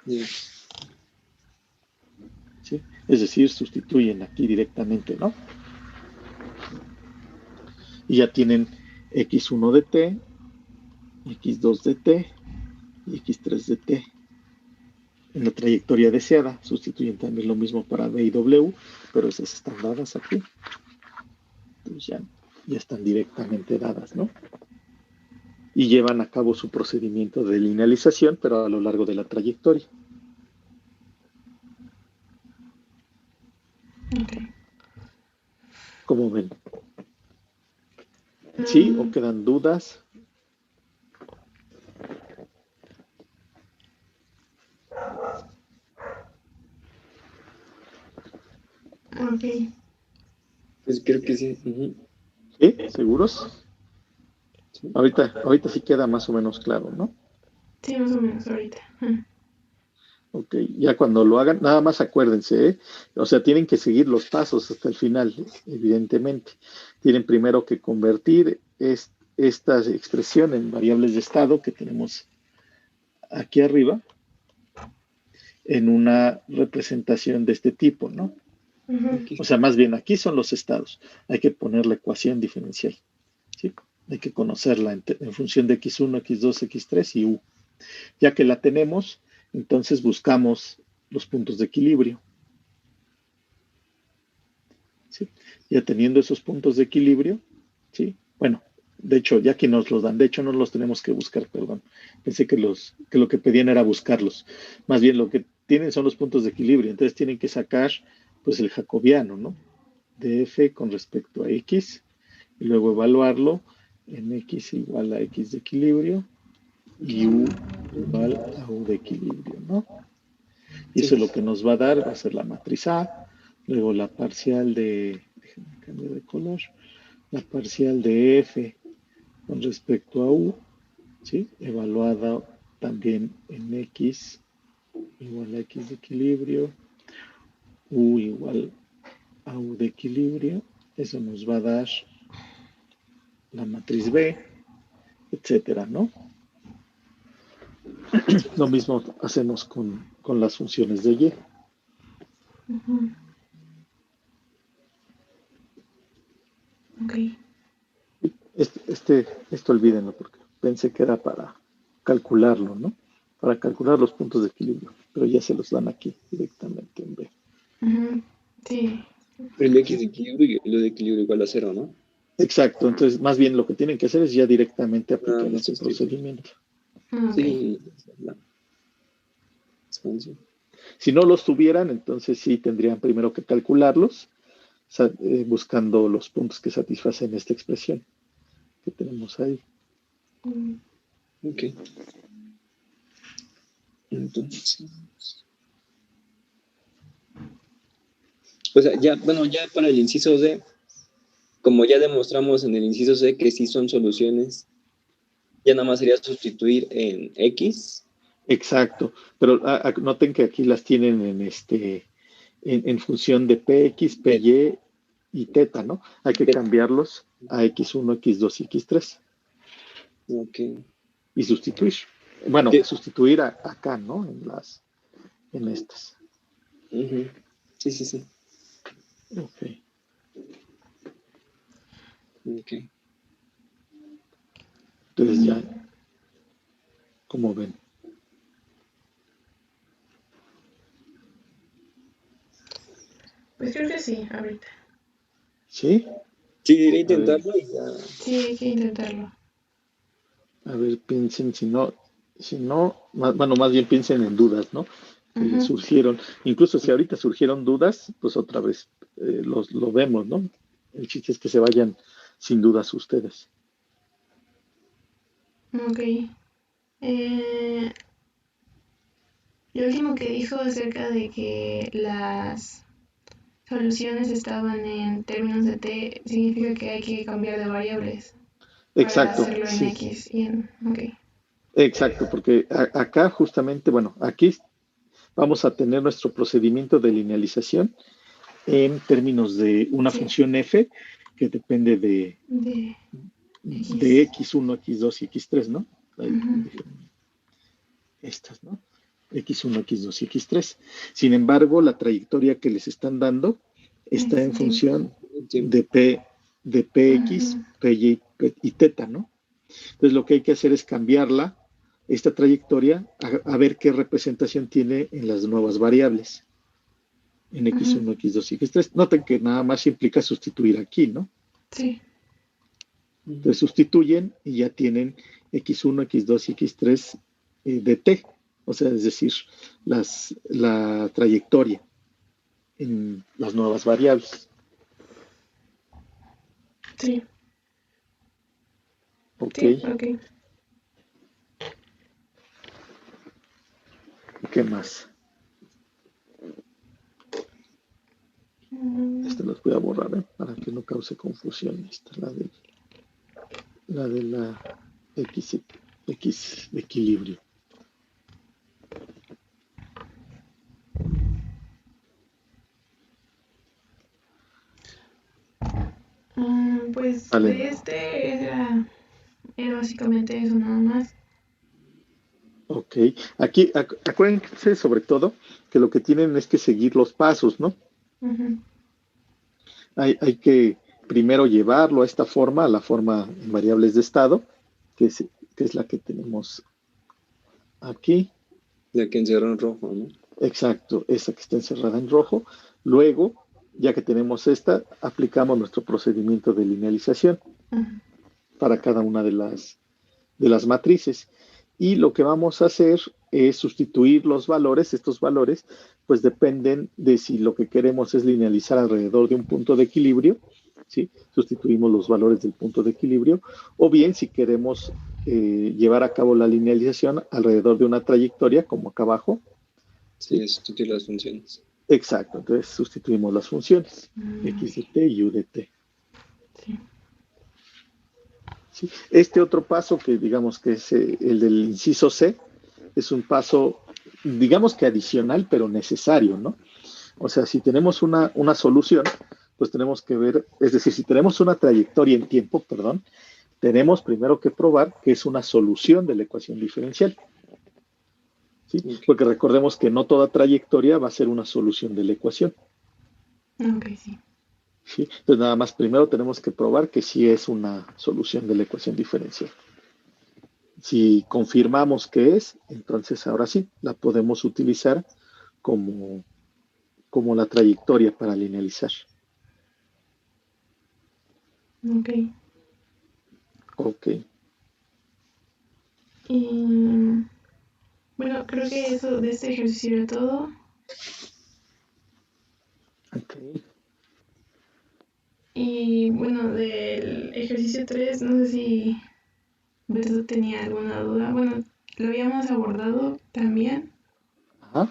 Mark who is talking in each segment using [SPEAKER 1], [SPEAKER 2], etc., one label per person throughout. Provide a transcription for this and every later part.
[SPEAKER 1] Sí.
[SPEAKER 2] ¿Sí? Es decir, sustituyen aquí directamente, ¿no? Y ya tienen x1 de t, x2 de t y x3 de t. En la trayectoria deseada sustituyen también lo mismo para b y w, pero esas están dadas aquí. Entonces ya están directamente dadas, ¿no? Y llevan a cabo su procedimiento de linealización, pero a lo largo de la trayectoria.
[SPEAKER 3] Ok.
[SPEAKER 2] ¿Cómo ven? ¿Sí o
[SPEAKER 3] Mm,
[SPEAKER 2] quedan dudas?
[SPEAKER 3] ok.
[SPEAKER 1] Pues creo que sí. Ujú.
[SPEAKER 2] ¿Sí? ¿Seguros?
[SPEAKER 1] Sí.
[SPEAKER 2] Ahorita sí queda más o menos claro, ¿no?
[SPEAKER 3] Sí, más o menos ahorita.
[SPEAKER 2] Ok, ya cuando lo hagan, nada más acuérdense, ¿eh? O sea, tienen que seguir los pasos hasta el final, evidentemente. Tienen primero que convertir esta expresión en variables de estado que tenemos aquí arriba en una representación de este tipo, ¿no?
[SPEAKER 1] Aquí.
[SPEAKER 2] O sea, más bien aquí son los estados. Hay que poner la ecuación diferencial, ¿sí? Hay que conocerla en función de x1, x2, x3 y u. Ya que la tenemos, entonces buscamos los puntos de equilibrio. ¿Sí? Ya teniendo esos puntos de equilibrio, ¿sí? Bueno, de hecho, ya que nos los dan, de hecho no los tenemos que buscar, perdón. Pensé que lo que pedían era buscarlos. Más bien lo que tienen son los puntos de equilibrio, entonces tienen que sacar pues el jacobiano, ¿no? De f con respecto a x y luego evaluarlo en x igual a x de equilibrio y u igual a u de equilibrio, ¿no? Y
[SPEAKER 1] Sí.
[SPEAKER 2] eso es lo que nos va a dar, va a ser la matriz A, luego la parcial déjenme cambiar de color, la parcial de F con respecto a U, ¿sí? Evaluada también en X igual a X de equilibrio, U igual a U de equilibrio, eso nos va a dar la matriz B, etcétera, ¿no? Lo mismo hacemos con las funciones de Y.
[SPEAKER 3] Ok.
[SPEAKER 2] Esto olvídenlo porque pensé que era para calcularlo, ¿no? Para calcular los puntos de equilibrio, pero ya se los dan aquí directamente en B.
[SPEAKER 3] Sí.
[SPEAKER 1] El X de equilibrio y lo de equilibrio igual a cero, ¿no?
[SPEAKER 2] Exacto, entonces más bien lo que tienen que hacer es ya directamente
[SPEAKER 1] Nada
[SPEAKER 2] aplicar
[SPEAKER 1] más
[SPEAKER 2] este
[SPEAKER 1] sustituir.
[SPEAKER 2] procedimiento.
[SPEAKER 3] Ok.
[SPEAKER 1] Sí, la expansión.
[SPEAKER 2] Si no los tuvieran, entonces sí tendrían primero que calcularlos, buscando los puntos que satisfacen esta expresión que tenemos ahí.
[SPEAKER 3] Mm,
[SPEAKER 1] Ok. Entonces, o sea, ya, bueno, ya para el inciso D, como ya demostramos en el inciso C que sí son soluciones, ya nada más sería sustituir en X.
[SPEAKER 2] Exacto, pero noten que aquí las tienen en función de PX,
[SPEAKER 1] De-
[SPEAKER 2] PY y teta, ¿no? Hay que
[SPEAKER 1] de-
[SPEAKER 2] cambiarlos a X1, X2 y X3
[SPEAKER 1] ok.
[SPEAKER 2] y sustituir. Bueno,
[SPEAKER 1] ¿Qué?
[SPEAKER 2] sustituir acá, ¿no? En estas.
[SPEAKER 1] Ujú. Sí, sí, sí.
[SPEAKER 2] Ok.
[SPEAKER 1] Ok.
[SPEAKER 2] Entonces ya, como ven.
[SPEAKER 3] Pues creo que sí, ahorita.
[SPEAKER 2] ¿Sí?
[SPEAKER 1] Sí, iré a
[SPEAKER 2] A ver,
[SPEAKER 1] intentarlo y ya.
[SPEAKER 3] Sí, hay que intentarlo.
[SPEAKER 2] a ver, piensen si no, bueno, más bien piensen en dudas, ¿no? Que les
[SPEAKER 3] Ujú.
[SPEAKER 2] surgieron. Incluso si ahorita surgieron dudas, pues otra vez lo vemos, ¿no? El chiste es que se vayan sin dudas ustedes.
[SPEAKER 3] Ok. Eh, lo último que dijo acerca de que las soluciones estaban en términos de t significa que hay que cambiar de variables para
[SPEAKER 2] Exacto,
[SPEAKER 3] hacerlo en
[SPEAKER 2] sí,
[SPEAKER 3] x y en... Ok.
[SPEAKER 2] exacto, porque acá justamente, bueno, aquí vamos a tener nuestro procedimiento de linealización en términos de una
[SPEAKER 3] Sí.
[SPEAKER 2] función f que depende
[SPEAKER 3] De
[SPEAKER 2] de
[SPEAKER 3] x.
[SPEAKER 2] x1, x2 y x3, ¿no? Ahí,
[SPEAKER 3] Ujú.
[SPEAKER 2] déjenme estas, ¿no? X1, X2 y X3. Sin embargo, la trayectoria que les están dando está en función de PX, PY y teta, ¿no? Entonces lo que hay que hacer es cambiarla, esta trayectoria, a ver qué representación tiene en las nuevas variables, en X1, X2 y X3. Noten que nada más implica sustituir aquí, ¿no?
[SPEAKER 3] Sí.
[SPEAKER 2] Entonces sustituyen y ya tienen X1, X2 y X3 de T, o sea, es decir, la trayectoria en las nuevas variables.
[SPEAKER 3] Sí.
[SPEAKER 2] Ok.
[SPEAKER 3] Sí, ok.
[SPEAKER 2] ¿Qué más? Esta las voy a borrar, para que no cause confusión. Esta es la de la X de equilibrio.
[SPEAKER 3] Pues
[SPEAKER 2] Vale.
[SPEAKER 3] de este era básicamente eso nada más.
[SPEAKER 2] Ok. Aquí, acuérdense sobre todo que lo que tienen es que seguir los pasos, ¿no? Hay que primero llevarlo a esta forma, a la forma en variables de estado, que es la que tenemos aquí.
[SPEAKER 1] La que encierra en rojo, ¿no?
[SPEAKER 2] Exacto, esa que está encerrada en rojo. Luego, ya que tenemos esta, aplicamos nuestro procedimiento de linealización para cada una de las matrices. Y lo que vamos a hacer es sustituir los valores. Estos valores pues dependen de si lo que queremos es linealizar alrededor de un punto de equilibrio, ¿sí? Sustituimos los valores del punto de equilibrio, o bien si queremos llevar a cabo la linealización alrededor de una trayectoria, como acá abajo.
[SPEAKER 1] Sí, sustituir las funciones.
[SPEAKER 2] Exacto, entonces sustituimos las funciones, x de t y u de t.
[SPEAKER 3] Sí.
[SPEAKER 2] ¿Sí? Este otro paso que digamos que es el del inciso C, es un paso, digamos que adicional, pero necesario, ¿no? O sea, si tenemos una solución, pues tenemos que ver, es decir, si tenemos una trayectoria en tiempo, perdón, tenemos primero que probar que es una solución de la ecuación diferencial. ¿Sí? Okay. Porque recordemos que no toda trayectoria va a ser una solución de la ecuación.
[SPEAKER 3] Ok, sí.
[SPEAKER 2] ¿Sí? Entonces nada más primero tenemos que probar que sí es una solución de la ecuación diferencial. Si confirmamos que es, entonces ahora sí, la podemos utilizar como la trayectoria para linealizar.
[SPEAKER 3] Ok.
[SPEAKER 2] Ok.
[SPEAKER 3] Bueno, creo que eso de este ejercicio era todo.
[SPEAKER 2] Ok.
[SPEAKER 3] Y bueno, del ejercicio 3, no sé si Beto tenía alguna duda. Bueno, lo habíamos abordado también.
[SPEAKER 2] Ajá.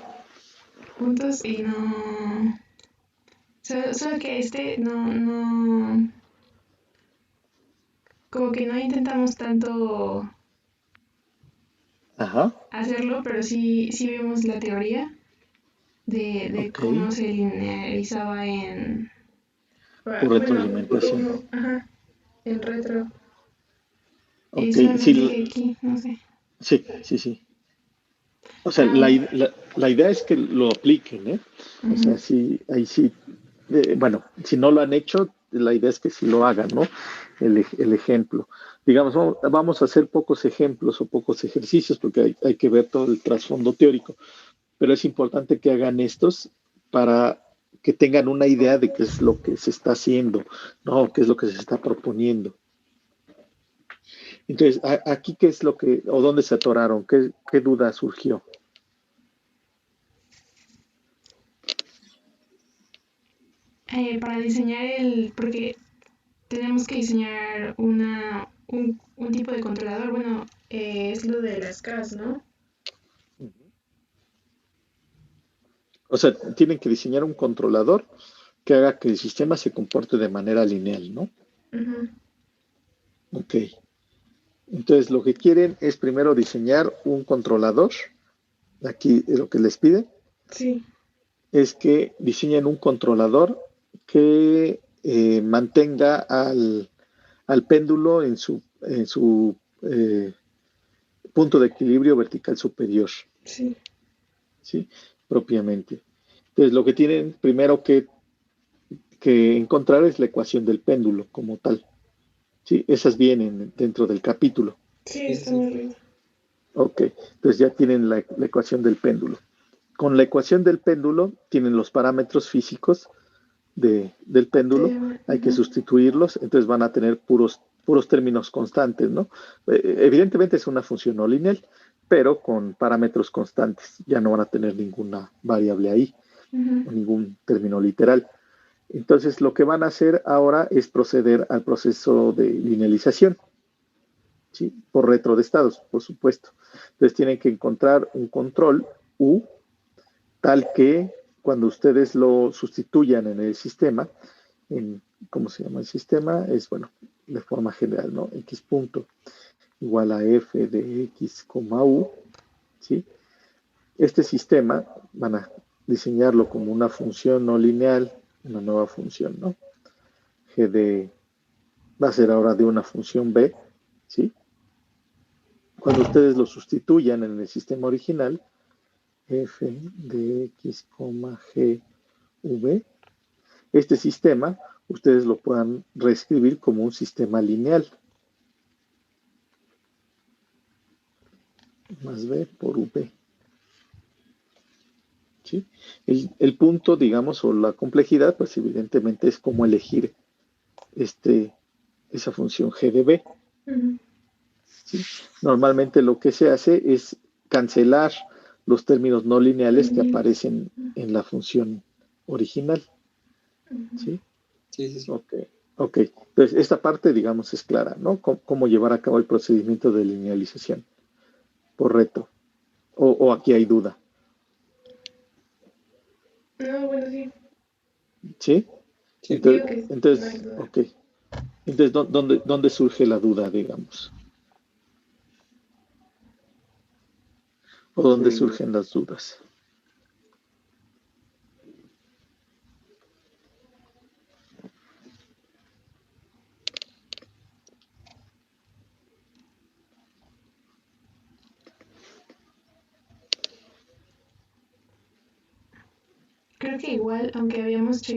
[SPEAKER 3] Juntos y no. Solo que este no. Como que no intentamos tanto
[SPEAKER 2] Ajá.
[SPEAKER 3] hacerlo, pero sí vimos la teoría de
[SPEAKER 2] Ok.
[SPEAKER 3] cómo se linealizaba
[SPEAKER 2] Por retroalimentación.
[SPEAKER 3] Ajá, en retro. Y
[SPEAKER 2] Ok.
[SPEAKER 3] solamente
[SPEAKER 2] Sí,
[SPEAKER 3] que aquí, no sé.
[SPEAKER 2] sí. O sea, la idea es que lo apliquen, ¿eh? O sea, sí, ahí sí. Bueno, si no lo han hecho, la idea es que sí lo hagan, ¿no? El ejemplo. Digamos, vamos a hacer pocos ejemplos o pocos ejercicios porque hay que ver todo el trasfondo teórico, pero es importante que hagan estos para que tengan una idea de qué es lo que se está haciendo, ¿no? Qué es lo que se está proponiendo. Entonces, aquí, ¿qué es lo que, o dónde se atoraron? ¿Qué duda surgió?
[SPEAKER 3] Para diseñar porque tenemos que diseñar un tipo de controlador. Bueno, es lo de las CAS, ¿no?
[SPEAKER 2] O sea, tienen que diseñar un controlador que haga que el sistema se comporte de manera lineal, ¿no? Ok. Entonces, lo que quieren es primero diseñar un controlador. Aquí lo que les pide
[SPEAKER 3] Sí.
[SPEAKER 2] es que diseñen un controlador que mantenga al péndulo en su punto de equilibrio vertical superior.
[SPEAKER 3] Sí.
[SPEAKER 2] ¿sí? Propiamente. Entonces, lo que tienen primero que encontrar es la ecuación del péndulo como tal, ¿sí? Esas vienen dentro del capítulo.
[SPEAKER 3] Sí, está muy rico.
[SPEAKER 2] Ok, entonces ya tienen la ecuación del péndulo. Con la ecuación del péndulo tienen los parámetros físicos del péndulo, hay que sustituirlos, entonces van a tener puros términos constantes, ¿no? Evidentemente es una función no lineal, pero con parámetros constantes, ya no van a tener ninguna variable ahí, o ningún término literal. Entonces lo que van a hacer ahora es proceder al proceso de linealización, ¿sí? Por retro de estados, por supuesto. Entonces tienen que encontrar un control U tal que cuando ustedes lo sustituyan en el sistema, ¿cómo se llama el sistema? Es, bueno, de forma general, ¿no? X punto igual a f de x, u, ¿sí? Este sistema van a diseñarlo como una función no lineal, una nueva función, ¿no? G de, va a ser ahora de una función b, ¿sí? Cuando ustedes lo sustituyan en el sistema original, f de x, g, v, este sistema ustedes lo puedan reescribir como un sistema lineal. Más b por v. ¿Sí? El punto, digamos, o la complejidad, pues evidentemente es cómo elegir esa función g de b. ¿Sí? Normalmente lo que se hace es cancelar los términos no lineales que aparecen en la función original. ¿Sí?
[SPEAKER 1] Sí.
[SPEAKER 2] Ok. Entonces, esta parte, digamos, es clara, ¿no? Cómo llevar a cabo el procedimiento de linealización por reto. O aquí hay duda.
[SPEAKER 3] No, bueno, sí.
[SPEAKER 2] ¿Sí?
[SPEAKER 1] Sí.
[SPEAKER 2] Entonces, ok. Entonces, ¿dónde surge la duda, digamos? ¿O dónde surgen las dudas?
[SPEAKER 3] Creo que igual, aunque habíamos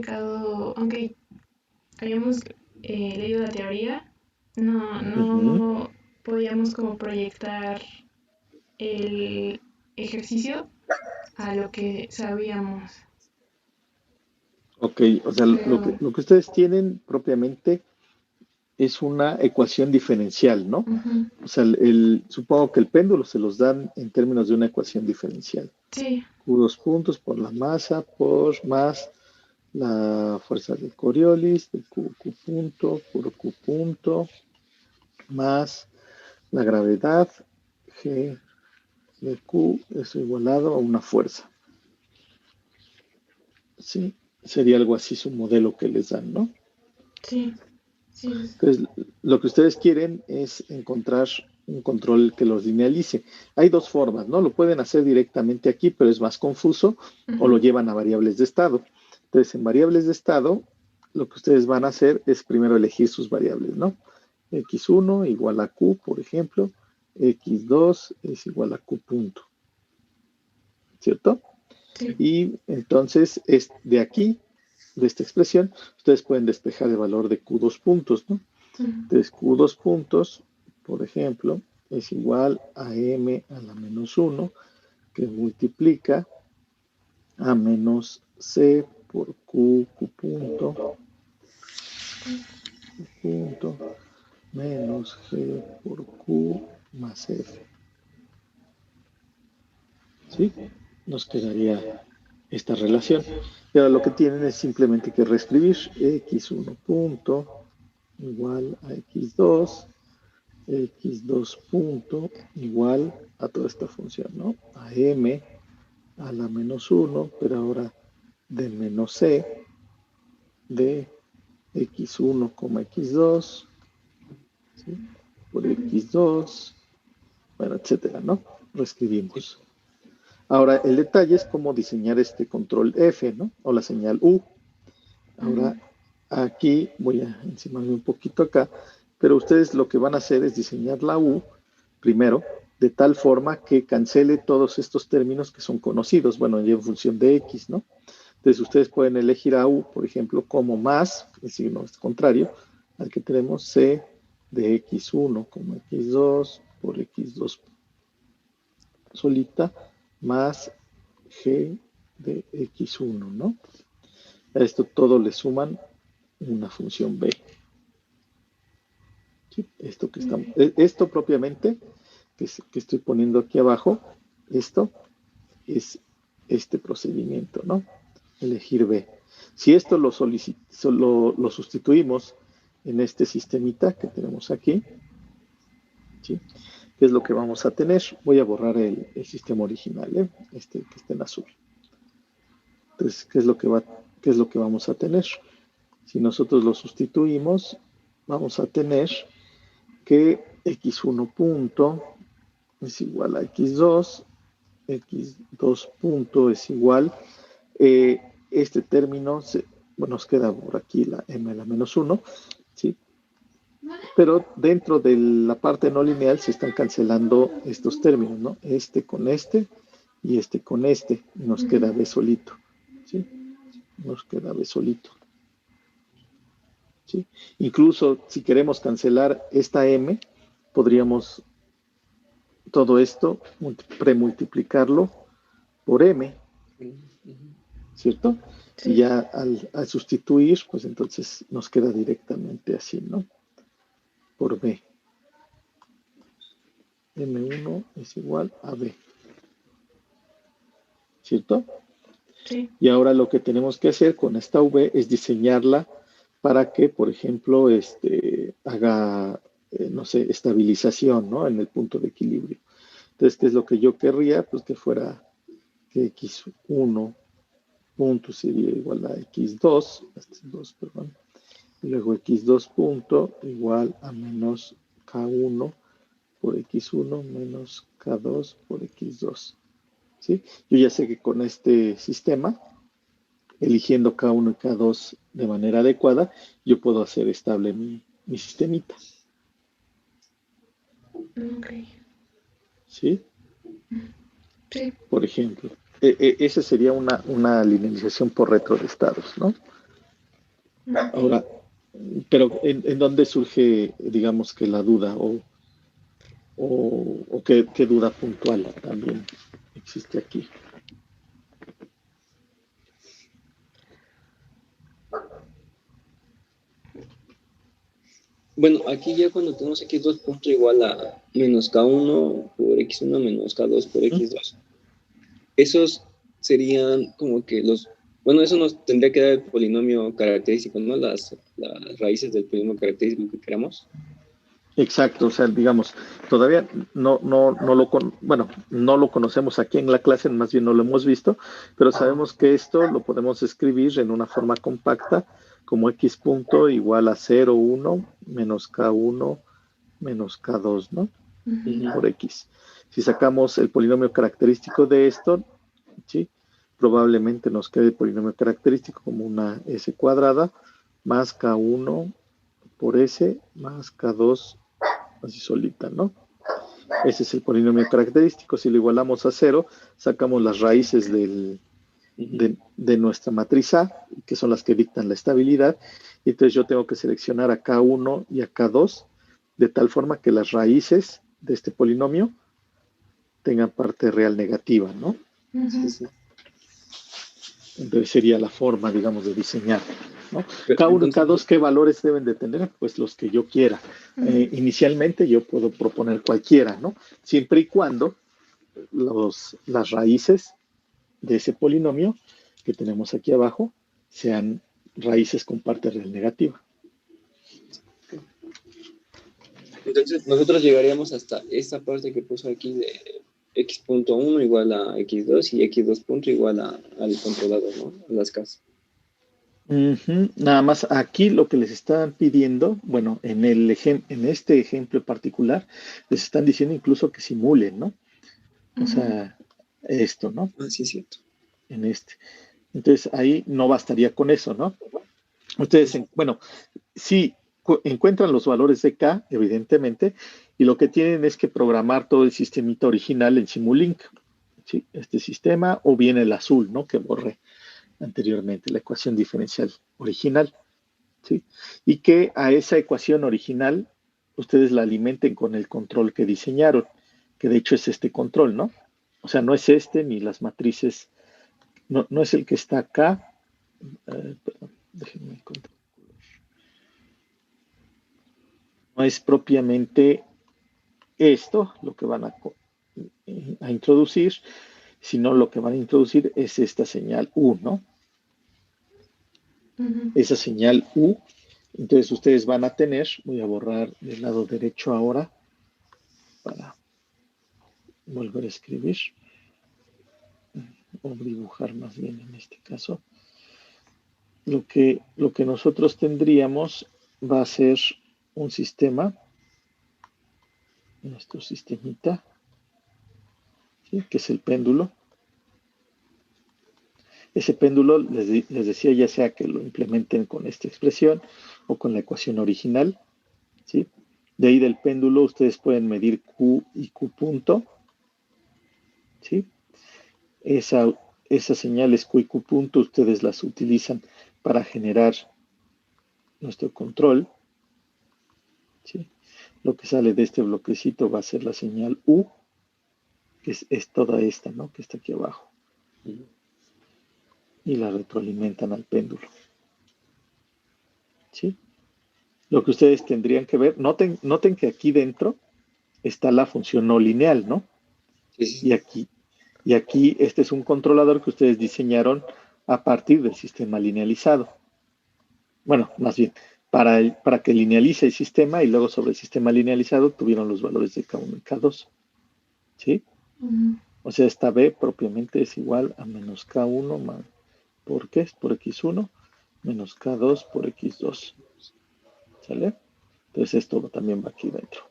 [SPEAKER 3] leído la teoría, no podíamos como proyectar el ejercicio a lo que sabíamos.
[SPEAKER 2] Ok, o sea, lo que ustedes tienen propiamente es una ecuación diferencial, ¿no? O sea, supongo que el péndulo se los dan en términos de una ecuación diferencial.
[SPEAKER 3] Sí.
[SPEAKER 2] Q2 puntos por la masa por más la fuerza de Coriolis de Q punto por Q punto más la gravedad G de Q es igualado a una fuerza. ¿Sí? Sería algo así su modelo que les dan, ¿no?
[SPEAKER 3] Sí.
[SPEAKER 2] Entonces, lo que ustedes quieren es encontrar un control que los linealice. Hay dos formas, ¿no? Lo pueden hacer directamente aquí, pero es más confuso, o lo llevan a variables de estado. Entonces, en variables de estado, lo que ustedes van a hacer es primero elegir sus variables, ¿no? X1 igual a Q, por ejemplo. X2 es igual a Q punto. ¿Cierto?
[SPEAKER 3] Sí.
[SPEAKER 2] Y entonces, de aquí, de esta expresión, ustedes pueden despejar el valor de Q2 puntos, ¿no? Entonces, Q2 puntos, por ejemplo, es igual a M a la menos 1, que multiplica a menos C por Q punto, menos G por Q más F. ¿Sí? Nos quedaría esta relación. Y ahora lo que tienen es simplemente que reescribir X1 punto igual a X2, X2 punto igual a toda esta función, ¿no? A M a la menos 1, pero ahora de menos C de X1, X2, ¿sí? Por X2, bueno, etcétera, ¿no? Reescribimos. Ahora, el detalle es cómo diseñar este control F, ¿no? O la señal U. Ahora, aquí voy a encimarme un poquito acá, pero ustedes lo que van a hacer es diseñar la U primero, de tal forma que cancele todos estos términos que son conocidos, bueno, y en función de X, ¿no? Entonces ustedes pueden elegir a U, por ejemplo, como más, el signo es contrario al que tenemos, C de X1 como X2 por X2 solita más G de X1, ¿no? A esto todo le suman una función B. ¿Sí? Esto propiamente, que estoy poniendo aquí abajo, esto es este procedimiento, ¿no? Elegir B. Si esto lo sustituimos en este sistemita que tenemos aquí, ¿sí? ¿Qué es lo que vamos a tener? Voy a borrar el sistema original, ¿eh? Este que está en azul. Entonces, ¿qué es lo que vamos a tener? Si nosotros lo sustituimos, vamos a tener que x1 punto es igual a x2, x2 punto es igual, este término, nos queda por aquí la m a la menos 1, ¿sí? Pero dentro de la parte no lineal se están cancelando estos términos, ¿no? Este con este y este con este, y nos queda b solito, ¿sí? Nos queda b solito. ¿Sí? Incluso si queremos cancelar esta m, podríamos todo esto premultiplicarlo por m, ¿cierto? Sí. Y ya al sustituir, pues entonces nos queda directamente así, ¿no? Por b. M1 es igual a b. ¿Cierto?
[SPEAKER 3] Sí.
[SPEAKER 2] Y ahora lo que tenemos que hacer con esta v es diseñarla para que, por ejemplo, haga, no sé, estabilización, ¿no? En el punto de equilibrio. Entonces, ¿qué es lo que yo querría? Pues que fuera que x1 punto sería igual a x2, perdón, y luego x2 punto igual a menos k1 por x1 menos k2 por x2. ¿Sí? Yo ya sé que con este sistema, eligiendo k1 y k2 de manera adecuada, yo puedo hacer estable mi sistemita.
[SPEAKER 3] Ok.
[SPEAKER 2] ¿Sí?
[SPEAKER 3] Sí.
[SPEAKER 2] Por ejemplo, esa sería una linealización por retro de estados, ¿no?
[SPEAKER 3] Okay.
[SPEAKER 2] Ahora, pero ¿en dónde surge, digamos, que la duda o qué duda puntual también existe aquí?
[SPEAKER 1] Bueno, aquí ya cuando tenemos x2 punto igual a menos k1 por x1 menos k2 por x2, esos serían como que bueno, eso nos tendría que dar el polinomio característico, ¿no? Las raíces del polinomio característico que queramos.
[SPEAKER 2] Exacto, o sea, digamos, todavía no lo conocemos aquí en la clase, más bien no lo hemos visto, pero sabemos que esto lo podemos escribir en una forma compacta como x punto igual a 0, 1, menos k1, menos k2, ¿no? Por x. Si sacamos el polinomio característico de esto, ¿sí? Probablemente nos quede el polinomio característico como una s cuadrada más k1 por s más k2 así solita, ¿no? Ese es el polinomio característico. Si lo igualamos a 0, sacamos las raíces de nuestra matriz A, que son las que dictan la estabilidad, y entonces yo tengo que seleccionar a K1 y a K2 de tal forma que las raíces de este polinomio tengan parte real negativa, ¿no?
[SPEAKER 3] Sí,
[SPEAKER 1] sí.
[SPEAKER 2] Entonces sería la forma, digamos, de diseñar, ¿no? K1 y K2, ¿qué valores deben de tener? Pues los que yo quiera. Inicialmente yo puedo proponer cualquiera, ¿no? Siempre y cuando las raíces de ese polinomio que tenemos aquí abajo sean raíces con parte real negativa.
[SPEAKER 1] Entonces nosotros llegaríamos hasta esta parte que puso aquí de x.1 igual a x2 y x2 punto igual al controlador, ¿no? A las casas.
[SPEAKER 2] Nada más aquí lo que les están pidiendo, bueno, en este ejemplo particular, les están diciendo incluso que simulen, ¿no? O sea, esto, ¿no?
[SPEAKER 1] Ah, sí, es cierto.
[SPEAKER 2] En este. Entonces ahí no bastaría con eso, ¿no? Ustedes, bueno, sí encuentran los valores de K, evidentemente, Y lo que tienen es que programar todo el sistemita original en Simulink, ¿sí? Este sistema, o bien el azul, ¿no? Que borré anteriormente, la ecuación diferencial original, ¿sí? Y que a esa ecuación original ustedes la alimenten con el control que diseñaron, que de hecho es este control, ¿no? O sea, no es este ni las matrices, no es el que está acá. Perdón, déjenme encontrar. No es propiamente esto lo que van a introducir, sino lo que van a introducir es esta señal U, ¿no? Esa señal U. Entonces ustedes van a tener, voy a borrar del lado derecho ahora para volver a escribir o dibujar más bien en este caso. Lo que nosotros tendríamos va a ser un sistema, nuestro sistemita, ¿sí? Que es el péndulo. Ese péndulo, les decía, ya sea que lo implementen con esta expresión o con la ecuación original, ¿sí? De ahí del péndulo ustedes pueden medir Q y Q punto, ¿sí? Esas señales Q y Q punto ustedes las utilizan para generar nuestro control, ¿sí? Lo que sale de este bloquecito va a ser la señal U, que es toda esta, ¿no? Que está aquí abajo. Y la retroalimentan al péndulo, ¿sí? Lo que ustedes tendrían que ver, noten que aquí dentro está la función no lineal, ¿no?
[SPEAKER 1] Sí.
[SPEAKER 2] Y aquí este es un controlador que ustedes diseñaron a partir del sistema linealizado. Bueno, más bien, para que linealice el sistema y luego sobre el sistema linealizado tuvieron los valores de K1 y K2. ¿Sí? O sea, esta B propiamente es igual a menos K1 más, ¿por qué? Por X1 menos K2 por X2. ¿Sale? Entonces esto también va aquí dentro.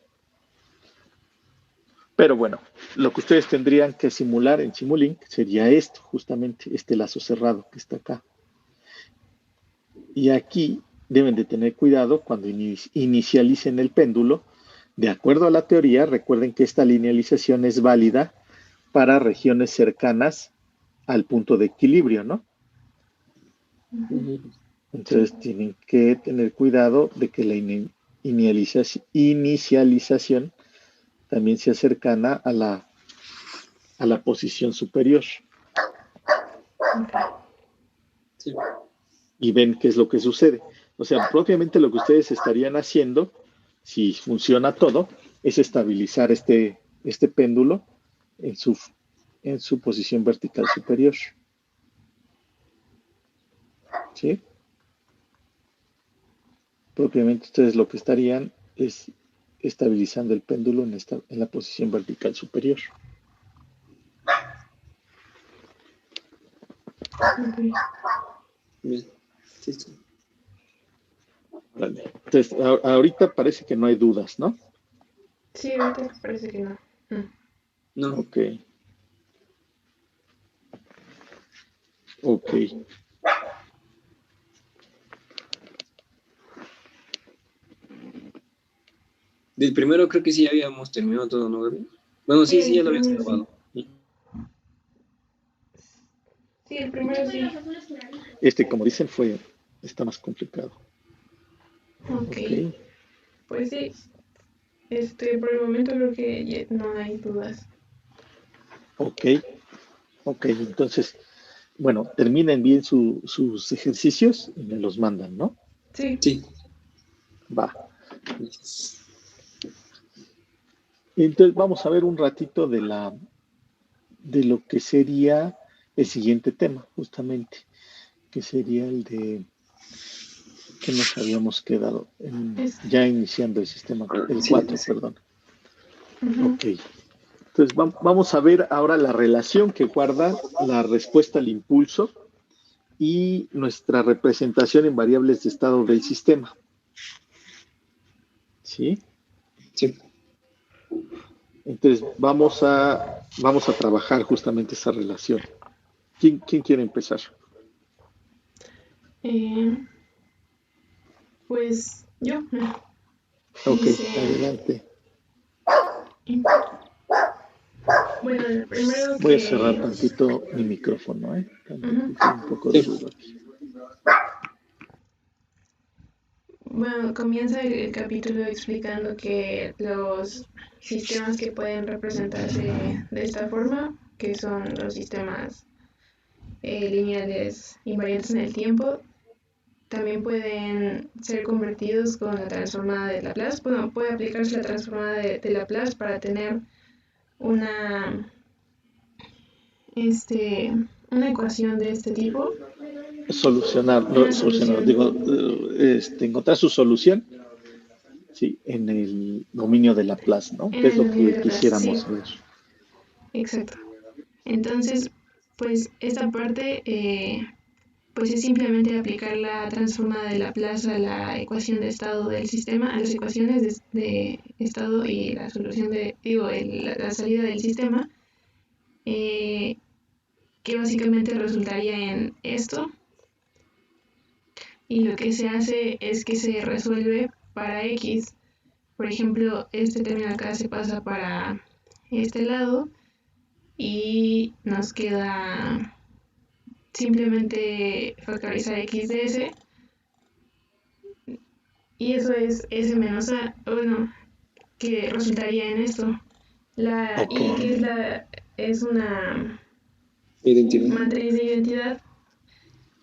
[SPEAKER 2] Pero bueno, lo que ustedes tendrían que simular en Simulink sería esto, justamente, este lazo cerrado que está acá. Y aquí deben de tener cuidado cuando inicialicen el péndulo. De acuerdo a la teoría, recuerden que esta linealización es válida para regiones cercanas al punto de equilibrio, ¿no? Entonces tienen que tener cuidado de que la inicialización también sea cercana a la posición superior.
[SPEAKER 1] Sí.
[SPEAKER 2] Y ven qué es lo que sucede. O sea, propiamente lo que ustedes estarían haciendo, si funciona todo, es estabilizar este péndulo en su posición vertical superior. ¿Sí? Propiamente ustedes lo que estarían es estabilizando el péndulo en la posición vertical superior.
[SPEAKER 1] Bien. Sí.
[SPEAKER 2] Vale. Entonces, ahorita parece que no hay dudas, ¿no?
[SPEAKER 3] Sí, ahorita parece que no.
[SPEAKER 1] No.
[SPEAKER 2] Ok. Ok.
[SPEAKER 1] Del primero creo que sí habíamos terminado todo, ¿no, Gaby? Bueno, sí,
[SPEAKER 3] Sí,
[SPEAKER 1] ya
[SPEAKER 3] el
[SPEAKER 1] lo habías
[SPEAKER 3] primero
[SPEAKER 1] grabado.
[SPEAKER 3] sí. Sí, el primero sí.
[SPEAKER 2] Como dicen, está más complicado.
[SPEAKER 3] Ok.
[SPEAKER 2] Ok.
[SPEAKER 3] Pues sí. Por el momento creo que no hay dudas.
[SPEAKER 2] Ok. Ok. Entonces, bueno, terminen bien sus ejercicios y me los mandan, ¿no?
[SPEAKER 3] Sí.
[SPEAKER 1] Sí.
[SPEAKER 2] Va. Entonces vamos a ver un ratito de lo que sería el siguiente tema, justamente, que sería el de que nos habíamos quedado ya iniciando el sistema, el 4,
[SPEAKER 1] Sí.
[SPEAKER 2] perdón. Ok. Entonces vamos a ver ahora la relación que guarda la respuesta al impulso y nuestra representación en variables de estado del sistema. ¿Sí?
[SPEAKER 1] Sí.
[SPEAKER 2] Entonces vamos a trabajar justamente esa relación. ¿Quién quiere empezar?
[SPEAKER 3] Pues yo.
[SPEAKER 2] Ok,
[SPEAKER 3] Dice,
[SPEAKER 2] adelante.
[SPEAKER 3] Bueno, el primero
[SPEAKER 2] Voy a
[SPEAKER 3] que...
[SPEAKER 2] cerrar tantito mi micrófono, ¿eh?
[SPEAKER 3] Ujú.
[SPEAKER 2] Un poco de ruido aquí.
[SPEAKER 3] Bueno, comienza el capítulo explicando que los sistemas que pueden representarse de esta forma, que son los sistemas lineales invariantes en el tiempo, también pueden ser convertidos con la transformada de Laplace. Bueno, puede aplicarse la transformada de Laplace para tener una, una ecuación de este tipo, una solución.
[SPEAKER 2] Digo, encontrar su solución, sí, en el dominio de Laplace, ¿no?
[SPEAKER 3] En
[SPEAKER 2] Que es
[SPEAKER 3] el
[SPEAKER 2] lo
[SPEAKER 3] dominio de
[SPEAKER 2] que
[SPEAKER 3] Laplace, sí,
[SPEAKER 2] quisiéramos ver.
[SPEAKER 3] exacto. Entonces, pues esta parte pues es simplemente aplicar la transformada de Laplace a la ecuación de estado del sistema, a las ecuaciones de estado y la solución de, digo, la salida del sistema, eh, que básicamente resultaría en esto. Y lo que se hace es que se resuelve para X. Por ejemplo, este término acá se pasa para este lado y nos queda simplemente factorizar x de s, y eso es s menos a, bueno, que resultaría en esto. La
[SPEAKER 2] Ok.
[SPEAKER 3] i, que es una
[SPEAKER 1] Identidad.
[SPEAKER 3] matriz de identidad,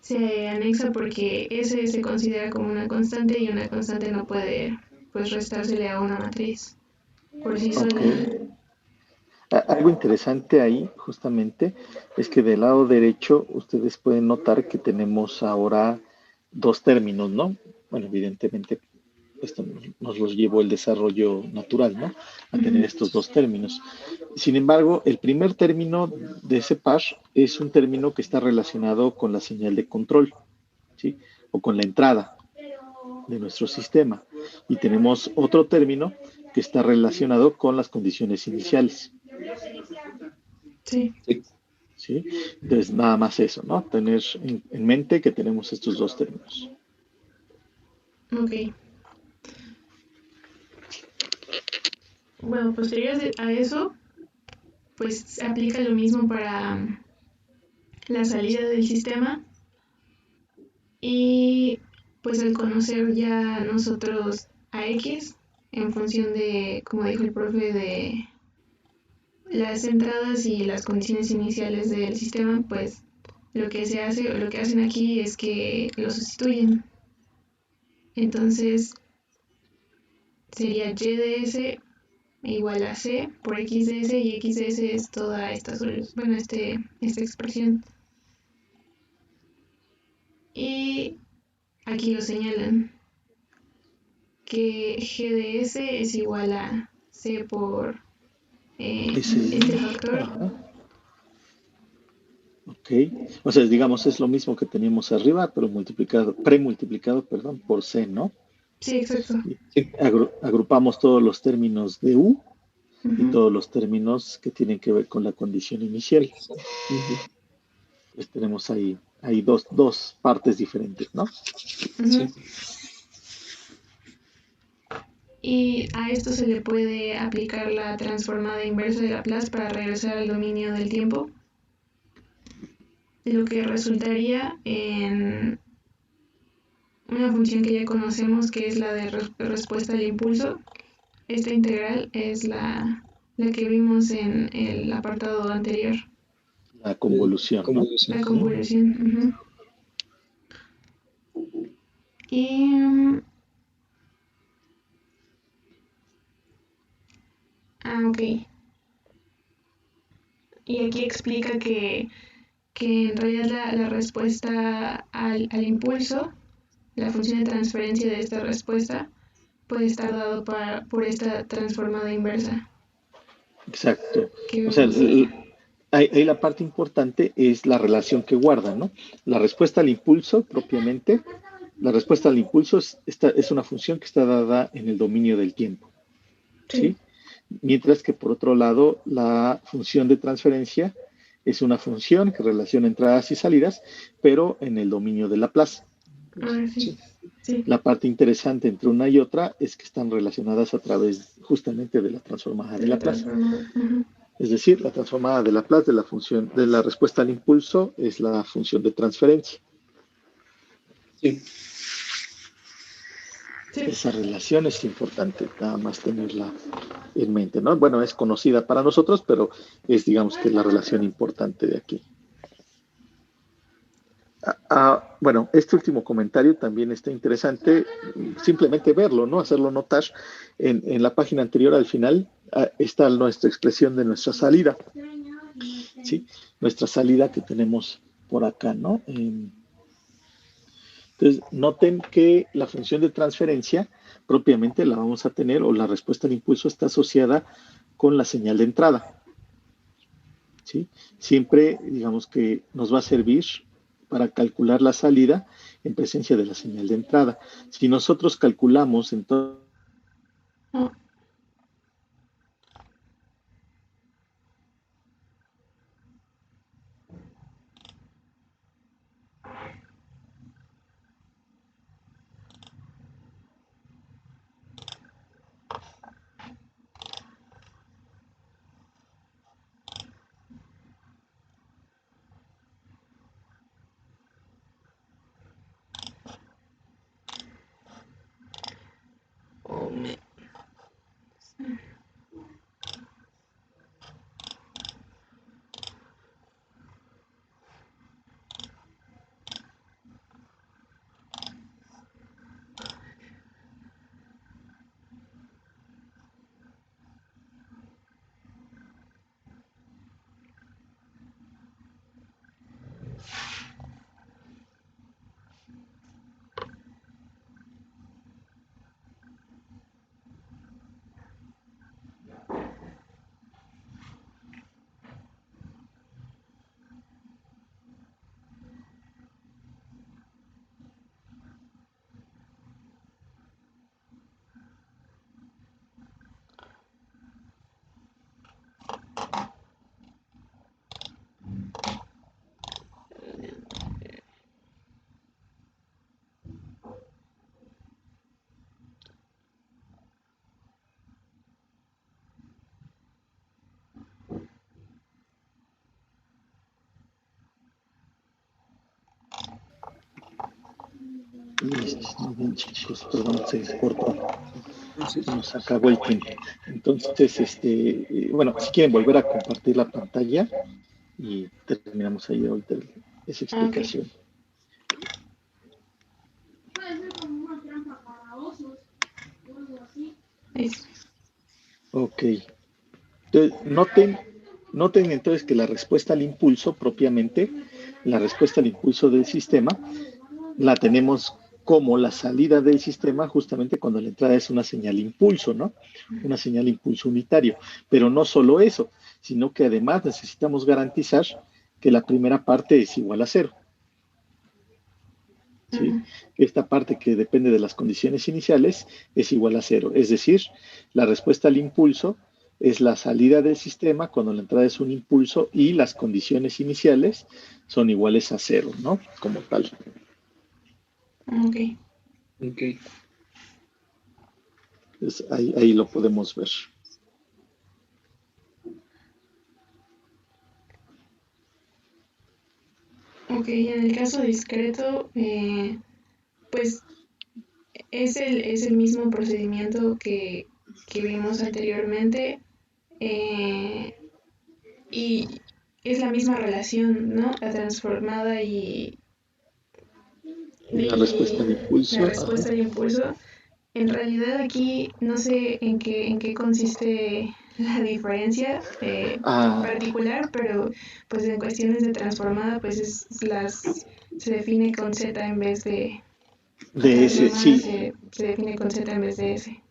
[SPEAKER 3] se anexa porque s se considera como una constante y una constante no puede pues restársele a una matriz por sí
[SPEAKER 2] Ok.
[SPEAKER 3] sola.
[SPEAKER 2] Algo interesante ahí, justamente, es que del lado derecho ustedes pueden notar que tenemos ahora dos términos, ¿no? Bueno, evidentemente esto nos los llevó el desarrollo natural, ¿no? A tener
[SPEAKER 3] Ujú.
[SPEAKER 2] estos dos términos. Sin embargo, el primer término de ese par es un término que está relacionado con la señal de control, ¿sí? O con la entrada de nuestro sistema. Y tenemos otro término que está relacionado con las condiciones iniciales.
[SPEAKER 3] Sí,
[SPEAKER 1] Sí.
[SPEAKER 2] ¿Sí? Entonces, nada más eso, ¿no? Tener en mente que tenemos estos dos términos.
[SPEAKER 3] ok. Bueno, posterior a eso, pues se aplica lo mismo para la salida del sistema. Y pues al conocer ya nosotros a X, en función de, como dijo el profe, de las entradas y las condiciones iniciales del sistema, pues lo que se hace o lo que hacen aquí es que lo sustituyen. Entonces sería y de s igual a c por x de s, y x de s es toda esta bueno, esta expresión. Y aquí lo señalan, que g de s es igual a c por este factor.
[SPEAKER 2] Ajá, ok. O sea, digamos, es lo mismo que teníamos arriba, pero premultiplicado, perdón, por C, ¿no?
[SPEAKER 3] Sí, exacto.
[SPEAKER 2] Y
[SPEAKER 1] Sí.
[SPEAKER 2] agrupamos todos los términos de U y
[SPEAKER 3] Ujú.
[SPEAKER 2] todos los términos que tienen que ver con la condición inicial.
[SPEAKER 1] Ujú.
[SPEAKER 2] Pues tenemos ahí dos partes diferentes, ¿no?
[SPEAKER 3] Ujú.
[SPEAKER 1] Sí.
[SPEAKER 3] Y a esto se le puede aplicar la transformada inversa de Laplace para regresar al dominio del tiempo, lo que resultaría en una función que ya conocemos, que es la de respuesta al impulso. Esta integral es la que vimos en el apartado anterior,
[SPEAKER 2] La convolución, ¿no?
[SPEAKER 1] Convolución.
[SPEAKER 3] la
[SPEAKER 2] Ujú.
[SPEAKER 3] convolución. Ujú. Y ok. Y aquí explica que en realidad la respuesta al impulso, la función de transferencia de esta respuesta, puede estar dado por esta transformada inversa
[SPEAKER 2] Exacto.
[SPEAKER 3] que
[SPEAKER 2] O sea,
[SPEAKER 3] vemos aquí.
[SPEAKER 2] ahí la parte importante es la relación que guarda, ¿no? La respuesta al impulso propiamente, la respuesta al impulso es una función que está dada en el dominio del tiempo,
[SPEAKER 3] Sí.
[SPEAKER 2] ¿sí? Mientras que por otro lado, la función de transferencia es una función que relaciona entradas y salidas, pero en el dominio de Laplace,
[SPEAKER 3] Ahora sí. Sí.
[SPEAKER 2] La parte interesante entre una y otra es que están relacionadas a través justamente de la transformada de Laplace.
[SPEAKER 3] Ujú.
[SPEAKER 2] Es decir, la transformada de Laplace de la función de la respuesta al impulso es la función de transferencia.
[SPEAKER 1] Sí.
[SPEAKER 3] Sí.
[SPEAKER 2] Esa relación es importante, nada más tenerla en mente, ¿no? Bueno, es conocida para nosotros, pero es, digamos, que la relación importante de aquí. Bueno, este último comentario también está interesante, simplemente verlo, ¿no? Hacerlo notar. En la página anterior, al final, está nuestra expresión de nuestra salida, ¿sí? Nuestra salida que tenemos por acá, ¿no? Entonces, noten que la función de transferencia propiamente la vamos a tener, o la respuesta al impulso está asociada con la señal de entrada, ¿sí? Siempre, digamos que nos va a servir para calcular la salida en presencia de la señal de entrada. Si nosotros calculamos entonces
[SPEAKER 3] Oh, oh, me-
[SPEAKER 2] muy bien, chicos, perdón, se cortó,
[SPEAKER 1] Entonces,
[SPEAKER 2] se nos acabó el tiempo. Entonces, bueno, si quieren volver a compartir la pantalla y terminamos ahí ahorita esa
[SPEAKER 3] ah, ok.
[SPEAKER 2] explicación.
[SPEAKER 3] Eso.
[SPEAKER 2] Ok. Entonces, noten entonces que la respuesta al impulso propiamente, la respuesta al impulso del sistema, la tenemos como la salida del sistema justamente cuando la entrada es una señal impulso, ¿no? Una señal impulso unitario. Pero no solo eso, sino que además necesitamos garantizar que la primera parte es igual a cero, ¿sí?
[SPEAKER 3] Ujú.
[SPEAKER 2] Que esta parte que depende de las condiciones iniciales es igual a cero. Es decir, la respuesta al impulso es la salida del sistema cuando la entrada es un impulso y las condiciones iniciales son iguales a cero, ¿no? Como tal.
[SPEAKER 3] Ok.
[SPEAKER 1] ok.
[SPEAKER 2] Entonces, ahí lo podemos ver.
[SPEAKER 3] Ok, en el caso discreto, pues es el mismo procedimiento que vimos anteriormente, eh, y es la misma relación, ¿no? La transformada
[SPEAKER 2] La respuesta
[SPEAKER 3] y
[SPEAKER 2] al
[SPEAKER 3] la
[SPEAKER 2] impulso, ajá.
[SPEAKER 3] respuesta de impulso. En realidad aquí no sé en qué consiste la diferencia
[SPEAKER 2] Ah,
[SPEAKER 3] particular, pero pues en cuestiones de transformada pues se define con Z en vez de la
[SPEAKER 2] de ese,
[SPEAKER 3] transformada
[SPEAKER 2] sí.
[SPEAKER 3] se define con Z en vez de S.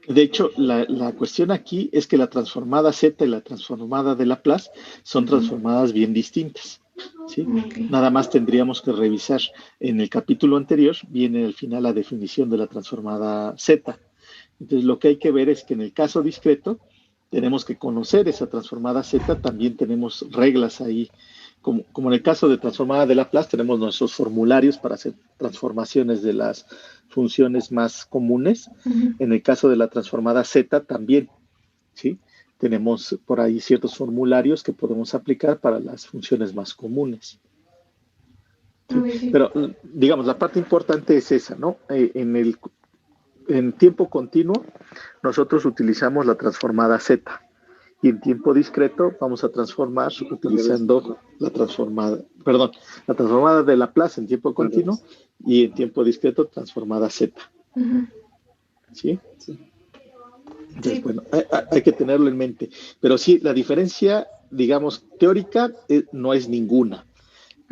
[SPEAKER 2] De hecho, la cuestión aquí es que la transformada Z y la transformada de Laplace son
[SPEAKER 3] Ujú.
[SPEAKER 2] transformadas bien distintas, ¿sí?
[SPEAKER 3] Ok.
[SPEAKER 2] Nada más tendríamos que revisar. En el capítulo anterior viene al final la definición de la transformada Z. Entonces, lo que hay que ver es que en el caso discreto tenemos que conocer esa transformada Z, también tenemos reglas ahí como en el caso de transformada de Laplace, tenemos nuestros formularios para hacer transformaciones de las funciones más comunes. En el caso de la transformada Z también, ¿sí? Tenemos por ahí ciertos formularios que podemos aplicar para las funciones más comunes. ¿Sí? Pero, digamos, la parte importante es esa, ¿no? En tiempo continuo, nosotros utilizamos la transformada Z. Y en tiempo discreto vamos a transformar utilizando la transformada de Laplace en tiempo continuo y en tiempo discreto transformada Z. ¿Sí? Entonces, bueno, hay que tenerlo en mente. Pero sí, la diferencia, digamos, teórica no es ninguna.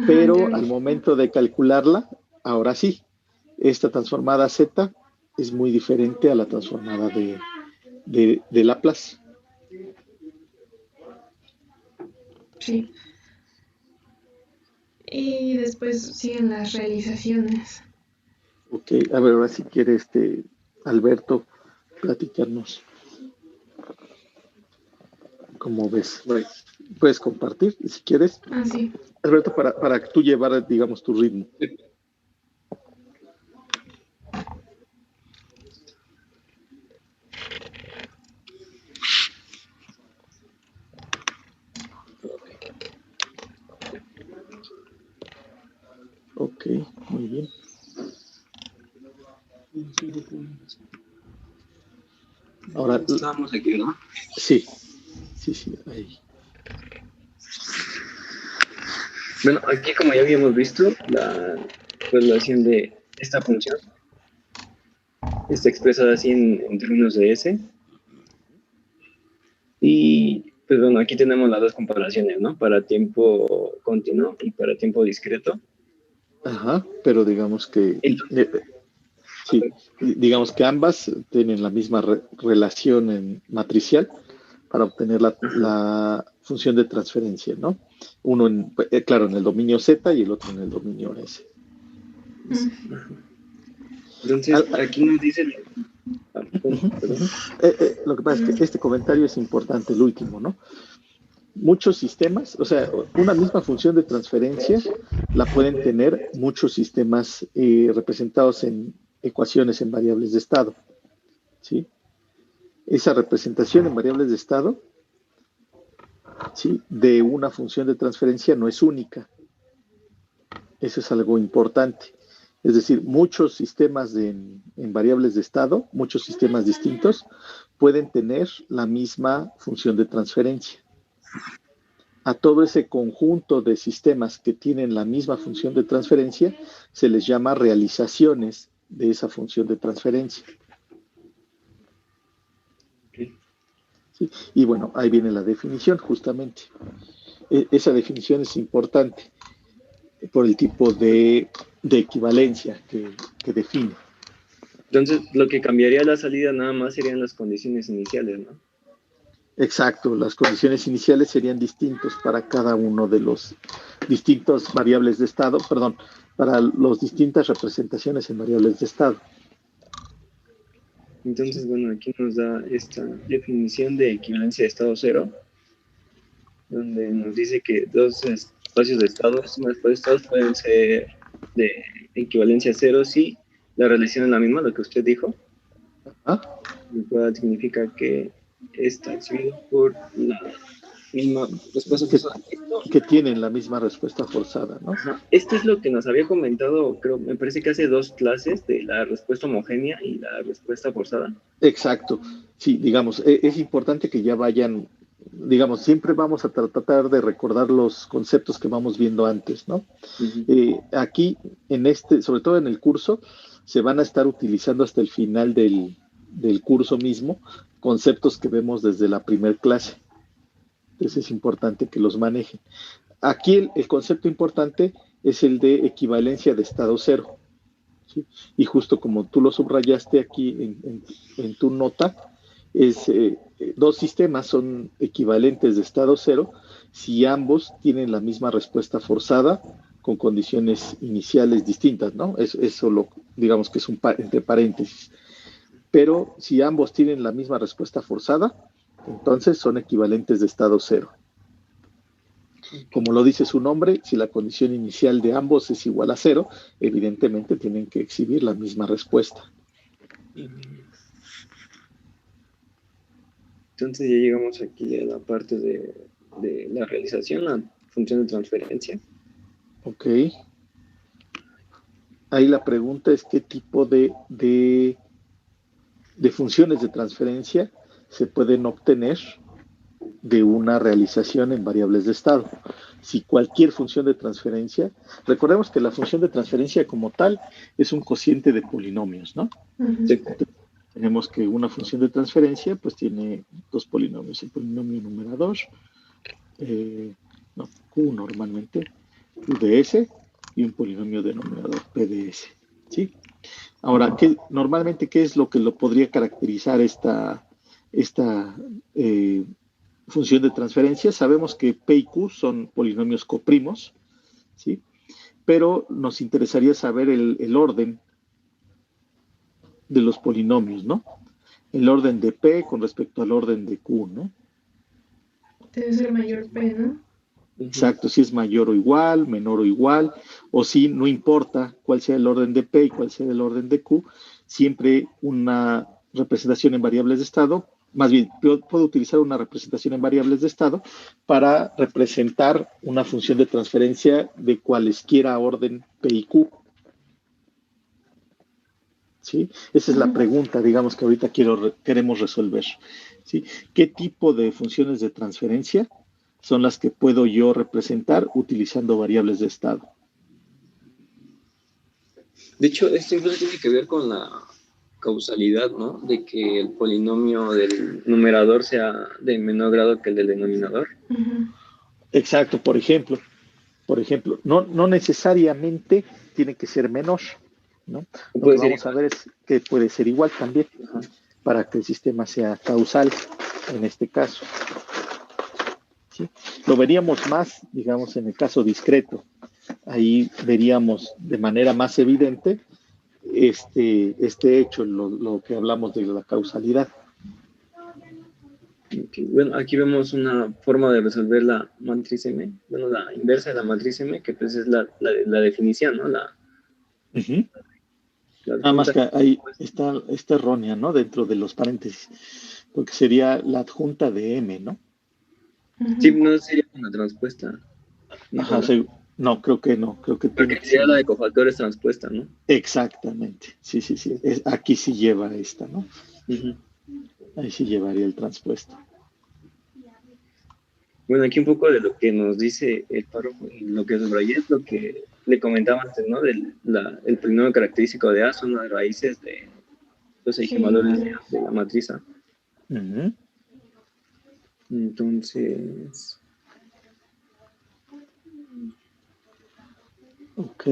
[SPEAKER 2] Pero al momento de calcularla, ahora sí, esta transformada Z es muy diferente a la transformada de Laplace.
[SPEAKER 3] Sí. Y después siguen las realizaciones.
[SPEAKER 2] Ok, a ver, ahora si quiere Alberto platicarnos. ¿Cómo ves? Puedes compartir, si quieres.
[SPEAKER 3] Sí.
[SPEAKER 2] Alberto, para que tú llevar, digamos, tu ritmo. Ok, muy bien. Ahora,
[SPEAKER 1] estamos aquí, ¿no?
[SPEAKER 2] Sí, ahí.
[SPEAKER 1] Bueno, aquí como ya habíamos visto, la relación de esta función está expresada así en términos de S. Y pues bueno, aquí tenemos las dos comparaciones, ¿no? Para tiempo continuo y para tiempo discreto.
[SPEAKER 2] Ajá, pero digamos que sí, digamos que ambas tienen la misma relación matricial para obtener la función de transferencia, ¿no? Uno, claro, en el dominio Z y el otro en el dominio S.
[SPEAKER 1] Entonces, aquí nos dice...
[SPEAKER 2] Lo que pasa es que este comentario es importante, el último, ¿no? Muchos sistemas, o sea, una misma función de transferencia la pueden tener muchos sistemas representados en ecuaciones en variables de estado, ¿sí? Esa representación en variables de estado, ¿sí?, de una función de transferencia no es única. Eso es algo importante. Es decir, muchos sistemas en variables de estado, muchos sistemas distintos, pueden tener la misma función de transferencia. A todo ese conjunto de sistemas que tienen la misma función de transferencia se les llama realizaciones de esa función de transferencia. ¿Sí? Y bueno, ahí viene la definición justamente. Esa definición es importante por el tipo de equivalencia que define.
[SPEAKER 1] Entonces, lo que cambiaría la salida nada más serían las condiciones iniciales, ¿no?
[SPEAKER 2] Exacto, las condiciones iniciales serían distintos para cada uno de los distintos variables de estado, para las distintas representaciones en variables de estado.
[SPEAKER 1] Entonces, bueno, aquí nos da esta definición de equivalencia de estado cero, donde nos dice que dos espacios de estados, pueden ser de equivalencia cero si la relación es la misma, lo que usted dijo. Lo cual significa que está exhibido por la misma respuesta forzada.
[SPEAKER 2] Que tienen la misma respuesta forzada, ¿no?
[SPEAKER 1] Esto es lo que nos había comentado, creo, me parece que hace 2 clases de la respuesta homogénea y la respuesta forzada.
[SPEAKER 2] Exacto. Sí, digamos, es importante que ya vayan, digamos, siempre vamos a tratar de recordar los conceptos que vamos viendo antes, ¿no? Aquí, sobre todo en el curso, se van a estar utilizando hasta el final del curso mismo conceptos que vemos desde la primer clase. Entonces es importante que los manejen. Aquí el concepto importante es el de equivalencia de estado cero. ¿Sí? Y justo como tú lo subrayaste aquí en tu nota, dos sistemas son equivalentes de estado cero si ambos tienen la misma respuesta forzada con condiciones iniciales distintas, ¿no? Eso digamos que es entre paréntesis. Pero si ambos tienen la misma respuesta forzada, entonces son equivalentes de estado cero. Como lo dice su nombre, si la condición inicial de ambos es igual a 0, evidentemente tienen que exhibir la misma respuesta.
[SPEAKER 1] Entonces ya llegamos aquí a la parte de la realización, la función de transferencia.
[SPEAKER 2] Ok. Ahí la pregunta es qué tipo de funciones de transferencia se pueden obtener de una realización en variables de estado. Si cualquier función de transferencia, recordemos que la función de transferencia como tal es un cociente de polinomios, ¿no?
[SPEAKER 1] Sí.
[SPEAKER 2] Entonces, tenemos que una función de transferencia pues tiene dos polinomios, el polinomio numerador, Q normalmente, Q de S, y un polinomio denominador P de S, ¿sí? Ahora, normalmente, ¿qué es lo que lo podría caracterizar esta función de transferencia? Sabemos que P y Q son polinomios coprimos, ¿sí? Pero nos interesaría saber el orden de los polinomios, ¿no? El orden de P con respecto al orden de Q, ¿no?
[SPEAKER 3] Debe ser mayor P, ¿no?
[SPEAKER 2] Exacto, si es mayor o igual, menor o igual, o si no importa cuál sea el orden de P y cuál sea el orden de Q, siempre una representación en variables de estado, más bien, puedo utilizar una representación en variables de estado para representar una función de transferencia de cualesquiera orden P y Q. ¿Sí? Esa es la pregunta, digamos, que ahorita queremos resolver. ¿Sí? ¿Qué tipo de funciones de transferencia son las que puedo yo representar utilizando variables de estado?
[SPEAKER 1] De hecho, esto incluso tiene que ver con la causalidad, ¿no? De que el polinomio del numerador sea de menor grado que el del denominador.
[SPEAKER 2] Exacto, por ejemplo, no necesariamente tiene que ser menor, ¿no? Lo que vamos a ver es que puede ser igual también, para que el sistema sea causal en este caso. ¿Sí? Lo veríamos más, digamos, en el caso discreto. Ahí veríamos de manera más evidente este hecho, lo que hablamos de la causalidad.
[SPEAKER 1] Okay. Bueno, aquí vemos una forma de resolver la matriz M, bueno, la inversa de la matriz M, que pues es la definición, ¿no?
[SPEAKER 2] Nada más que ahí está errónea, ¿no? Dentro de los paréntesis, porque sería la adjunta de M, ¿no?
[SPEAKER 1] Sí, no sería una transpuesta.
[SPEAKER 2] Ajá, no, creo que no. Creo que
[SPEAKER 1] porque sería la de cofactores transpuesta, ¿no?
[SPEAKER 2] Exactamente, sí. Aquí sí lleva esta, ¿no? Ahí sí llevaría el transpuesto.
[SPEAKER 1] Bueno, aquí un poco de lo que nos dice el párrafo y lo que subrayé es lo que le comentaba antes, ¿no? El polinomio característico de A son las raíces de los ejimadores de la matriz A. Entonces...
[SPEAKER 2] Ok.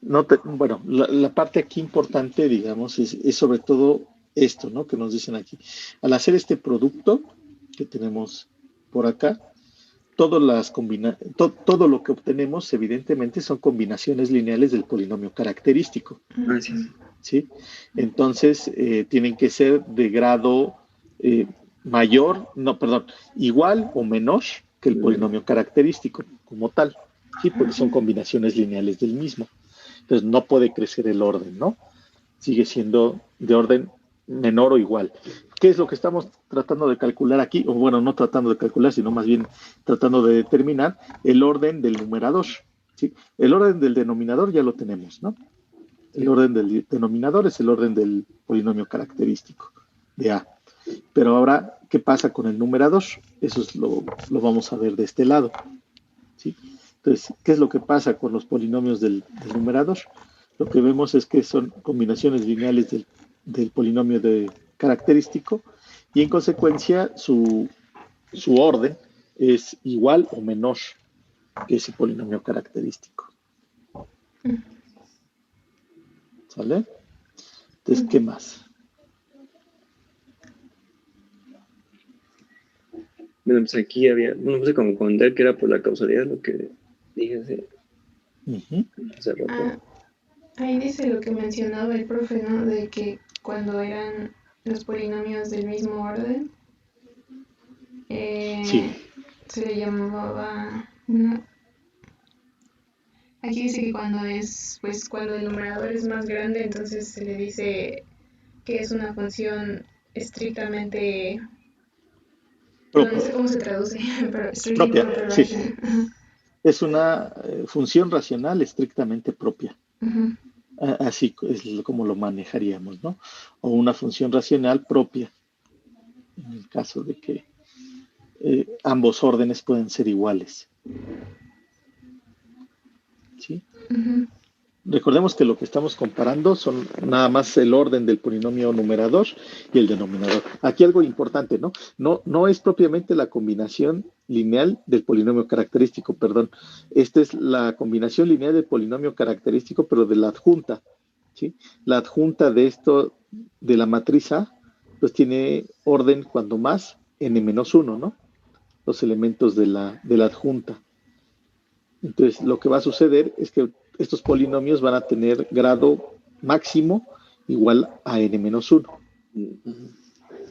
[SPEAKER 2] Bueno, la parte aquí importante, digamos, es sobre todo esto, ¿no? Que nos dicen aquí. Al hacer este producto que tenemos por acá, todo lo que obtenemos, evidentemente, son combinaciones lineales del polinomio característico. ¿Sí? Entonces, tienen que ser de grado igual o menor que el polinomio característico como tal, ¿sí? Porque son combinaciones lineales del mismo. Entonces, no puede crecer el orden, ¿no? Sigue siendo de orden menor o igual. ¿Qué es lo que estamos tratando de calcular aquí? O bueno, no tratando de calcular, sino más bien tratando de determinar el orden del numerador. ¿Sí? El orden del denominador ya lo tenemos, ¿no? El orden del denominador es el orden del polinomio característico de A. Pero ahora, ¿qué pasa con el numerador? Eso lo vamos a ver de este lado. ¿Sí? Entonces, ¿qué es lo que pasa con los polinomios del numerador? Lo que vemos es que son combinaciones lineales del polinomio característico y en consecuencia su orden es igual o menor que ese polinomio característico. ¿Sale? Entonces, ¿qué más?
[SPEAKER 1] Bueno, pues aquí había, puse como contar que era por la causalidad lo que dije hace rato.
[SPEAKER 3] Ahí dice lo que mencionaba el profe, ¿no? De que cuando eran los polinomios del mismo orden,
[SPEAKER 2] sí.
[SPEAKER 3] se le llamaba, no, aquí dice que cuando el numerador es más grande, entonces se le dice que es una función estrictamente, no sé cómo se traduce, pero strictly
[SPEAKER 2] Propia,
[SPEAKER 3] proper
[SPEAKER 2] sí.
[SPEAKER 3] rational.
[SPEAKER 2] Es una función racional estrictamente propia.
[SPEAKER 3] Ujú.
[SPEAKER 2] Así es como lo manejaríamos, ¿no? O una función racional propia, en el caso de que ambos órdenes pueden ser iguales. ¿Sí?
[SPEAKER 3] Ujú.
[SPEAKER 2] Recordemos que lo que estamos comparando son nada más el orden del polinomio numerador y el denominador. Aquí algo importante, ¿no? No es propiamente la combinación lineal del polinomio característico, perdón. Esta es la combinación lineal del polinomio característico, pero de la adjunta, ¿sí? La adjunta de esto, de la matriz A, pues tiene orden cuando más n-1, ¿no? Los elementos de la adjunta. Entonces, lo que va a suceder es que estos polinomios van a tener grado máximo igual a n-1.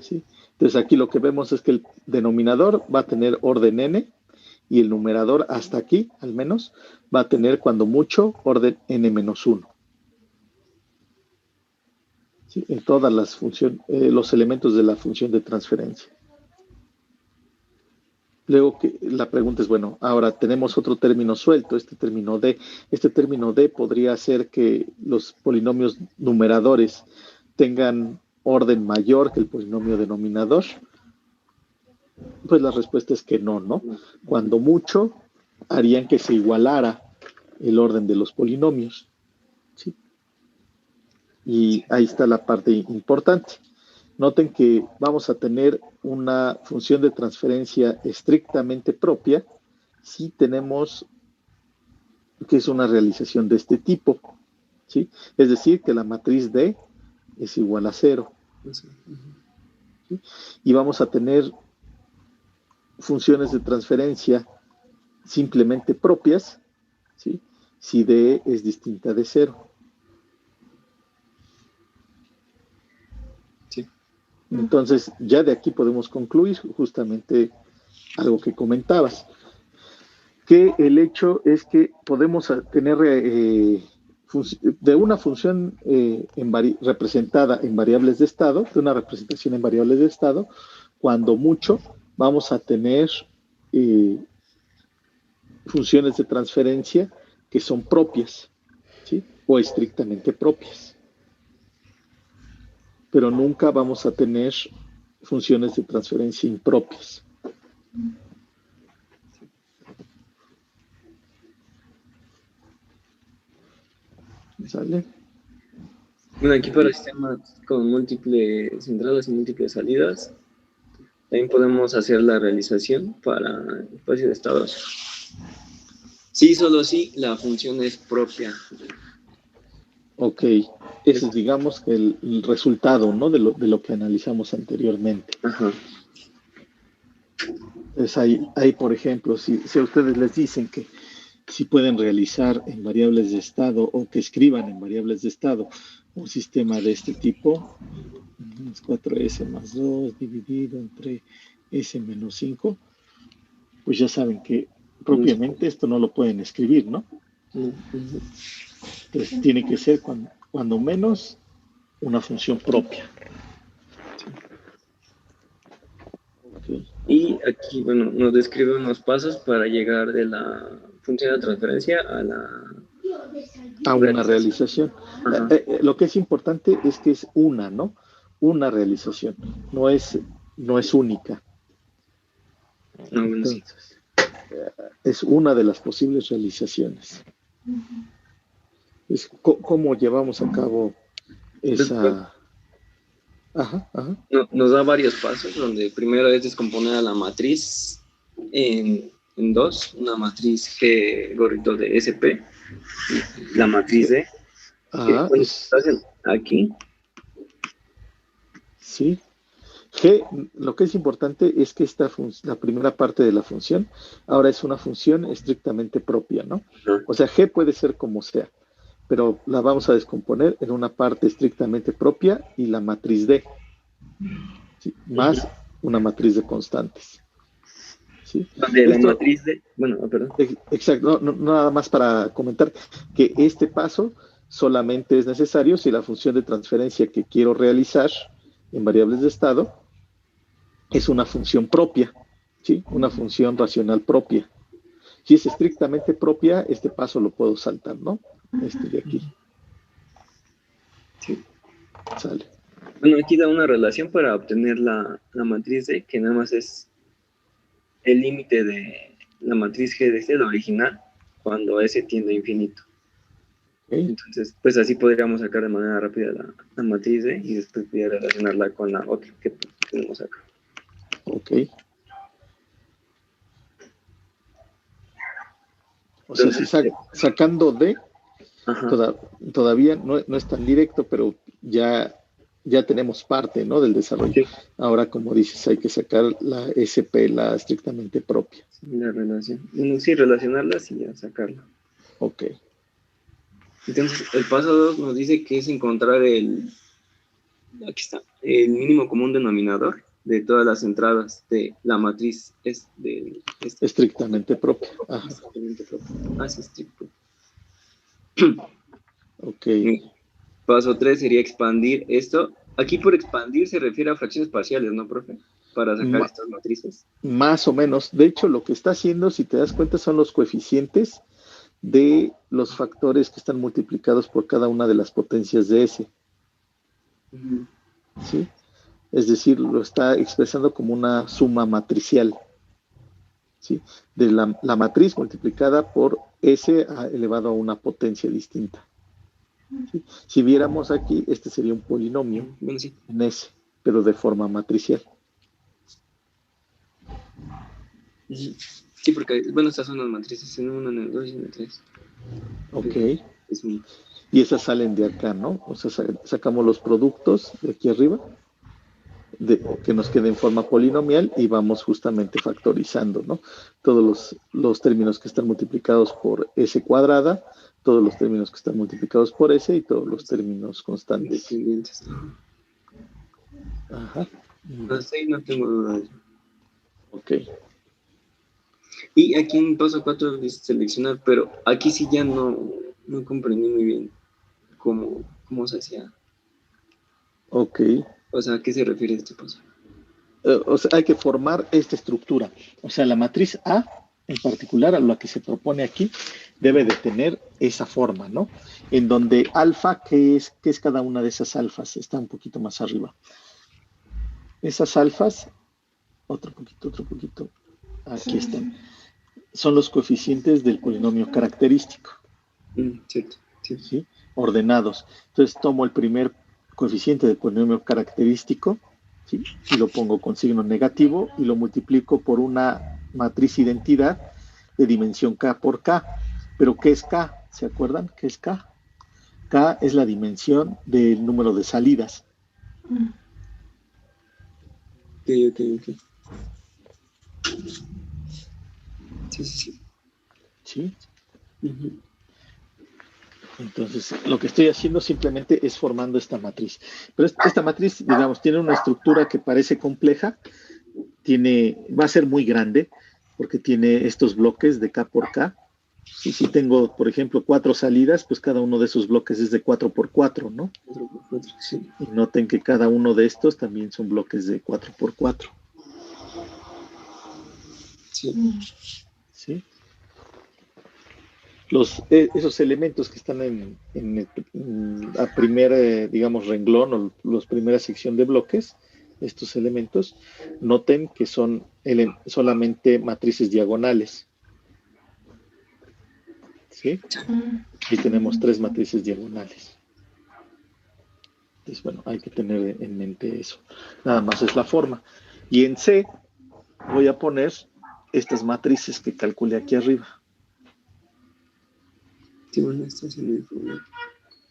[SPEAKER 2] ¿Sí? Entonces, aquí lo que vemos es que el denominador va a tener orden n y el numerador hasta aquí, al menos, va a tener cuando mucho orden n-1. ¿Sí? En todas las funciones, los elementos de la función de transferencia. Luego que la pregunta es, bueno, ahora tenemos otro término suelto, este término D. Este término D podría hacer que los polinomios numeradores tengan orden mayor que el polinomio denominador. Pues la respuesta es que no, ¿no? Cuando mucho, harían que se igualara el orden de los polinomios. ¿Sí? Y ahí está la parte importante. Noten que vamos a tener una función de transferencia estrictamente propia si tenemos que es una realización de este tipo, ¿sí? Es decir, que la matriz D es igual a 0. ¿Sí? Y vamos a tener funciones de transferencia simplemente propias, ¿sí? Si D es distinta de 0.
[SPEAKER 1] Sí.
[SPEAKER 2] Entonces, ya de aquí podemos concluir justamente algo que comentabas, que el hecho es que podemos tener de una función representada en variables de estado, de una representación en variables de estado, cuando mucho vamos a tener funciones de transferencia que son propias, ¿sí? O estrictamente propias. Pero nunca vamos a tener funciones de transferencia impropias. ¿Sale?
[SPEAKER 1] Bueno, aquí para sistemas con múltiples entradas y múltiples salidas, también podemos hacer la realización para espacio de estados. Sí, solo si la función es propia.
[SPEAKER 2] Ok, ese es, digamos, que el resultado, ¿no? De lo que analizamos anteriormente.
[SPEAKER 1] Ajá.
[SPEAKER 2] Entonces, hay, por ejemplo, si a ustedes les dicen que si pueden realizar en variables de estado o que escriban en variables de estado un sistema de este tipo, 4s más 2 dividido entre s menos 5, pues ya saben que propiamente esto no lo pueden escribir, ¿no? Entonces tiene que ser cuando menos una función propia. Okay.
[SPEAKER 1] Y aquí, bueno, nos describe unos pasos para llegar de la función de transferencia a
[SPEAKER 2] una realización. Lo que es importante es que es una, ¿no? Una realización, no es única. Entonces, es una de las posibles realizaciones. Es cómo llevamos a cabo esa... Ajá.
[SPEAKER 1] Nos da varios pasos, donde primero es descomponer a la matriz en dos, una matriz G gorrito de SP, la matriz D, aquí.
[SPEAKER 2] Sí. G, lo que es importante es que la primera parte de la función ahora es una función estrictamente propia, ¿no? O sea, G puede ser como sea, pero la vamos a descomponer en una parte estrictamente propia y la matriz D, ¿sí? Más una matriz de constantes. ¿sí?
[SPEAKER 1] Donde la
[SPEAKER 2] Esto,
[SPEAKER 1] matriz de, bueno, perdón.
[SPEAKER 2] exacto, nada más para comentar que este paso solamente es necesario si la función de transferencia que quiero realizar en variables de estado es una función propia, ¿sí? Una función racional propia. Si es estrictamente propia, este paso lo puedo saltar, ¿no? Este de aquí.
[SPEAKER 1] Sí.
[SPEAKER 2] Sale.
[SPEAKER 1] Bueno, aquí da una relación para obtener la matriz D, que nada más es el límite de la matriz G de este, la original, cuando S tiende a infinito.
[SPEAKER 2] Okay.
[SPEAKER 1] Entonces, pues así podríamos sacar de manera rápida la matriz D y después podría relacionarla con la otra que tenemos acá.
[SPEAKER 2] Ok. O sea, si sacando D, todavía no es tan directo, pero ya tenemos parte, ¿no? Del desarrollo.
[SPEAKER 1] Sí.
[SPEAKER 2] Ahora, como dices, hay que sacar la SP, la estrictamente propia.
[SPEAKER 1] La relación. Bueno, sí, relacionarlas y ya sacarla.
[SPEAKER 2] Ok.
[SPEAKER 1] Entonces, el paso 2 nos dice que es encontrar aquí está, el mínimo común denominador de todas las entradas de la matriz
[SPEAKER 2] Estrictamente propia. Ajá.
[SPEAKER 1] Estrictamente propia. Así estricto.
[SPEAKER 2] Ok.
[SPEAKER 1] Paso 3 sería expandir esto. Aquí por expandir se refiere a fracciones parciales, ¿no, profe? Para sacar estas matrices.
[SPEAKER 2] Más o menos. De hecho, lo que está haciendo, si te das cuenta, son los coeficientes de los factores que están multiplicados por cada una de las potencias de S. ¿Sí? Es decir, lo está expresando como una suma matricial. ¿Sí? De la matriz multiplicada por S elevado a una potencia distinta. ¿Sí? Si viéramos aquí, este sería un polinomio en S, pero de forma matricial.
[SPEAKER 1] Sí, porque, bueno, estas son las matrices en 1, en el 2 y en el 3.
[SPEAKER 2] Ok. Y esas salen de acá, ¿no? O sea, sacamos los productos de aquí arriba, que nos quede en forma polinomial y vamos justamente factorizando, ¿no? Todos los términos que están multiplicados por S cuadrada, todos los términos que están multiplicados por S y todos los términos constantes. Ajá.
[SPEAKER 1] Así no tengo duda de eso.
[SPEAKER 2] Ok.
[SPEAKER 1] Y aquí en paso 4 dice seleccionar, pero aquí sí ya no comprendí muy bien cómo se hacía.
[SPEAKER 2] Ok.
[SPEAKER 1] O sea, ¿a qué se refiere este paso?
[SPEAKER 2] O sea, hay que formar esta estructura. O sea, la matriz A, en particular, a lo que se propone aquí, debe de tener esa forma, ¿no? En donde alfa, ¿qué es cada una de esas alfas? Está un poquito más arriba. Esas alfas, otro poquito, aquí están. Son los coeficientes del polinomio característico.
[SPEAKER 1] Cierto. Sí.
[SPEAKER 2] ¿Sí? Ordenados. Entonces tomo el primer coeficiente del polinomio característico, ¿sí? Y lo pongo con signo negativo y lo multiplico por una matriz identidad de dimensión K por K. ¿Pero qué es K? ¿Se acuerdan qué es K? K es la dimensión del número de salidas.
[SPEAKER 1] Ok. Sí.
[SPEAKER 2] ¿Sí? Entonces, lo que estoy haciendo simplemente es formando esta matriz. Pero esta matriz, digamos, tiene una estructura que parece compleja, va a ser muy grande, porque tiene estos bloques de K por K. Y si tengo, por ejemplo, 4 salidas, pues cada uno de esos bloques es de 4 por 4, ¿no?
[SPEAKER 1] 4 por 4, sí.
[SPEAKER 2] Y noten que cada uno de estos también son bloques de 4 por 4.
[SPEAKER 1] Sí.
[SPEAKER 2] ¿Sí? Esos elementos que están en la primera, digamos, renglón o la primera sección de bloques, estos elementos, noten que son solamente matrices diagonales. ¿Sí? Aquí tenemos 3 matrices diagonales. Entonces, bueno, hay que tener en mente eso. Nada más es la forma. Y en C voy a poner estas matrices que calculé aquí arriba.
[SPEAKER 1] Sí, bueno, está haciendo el problema.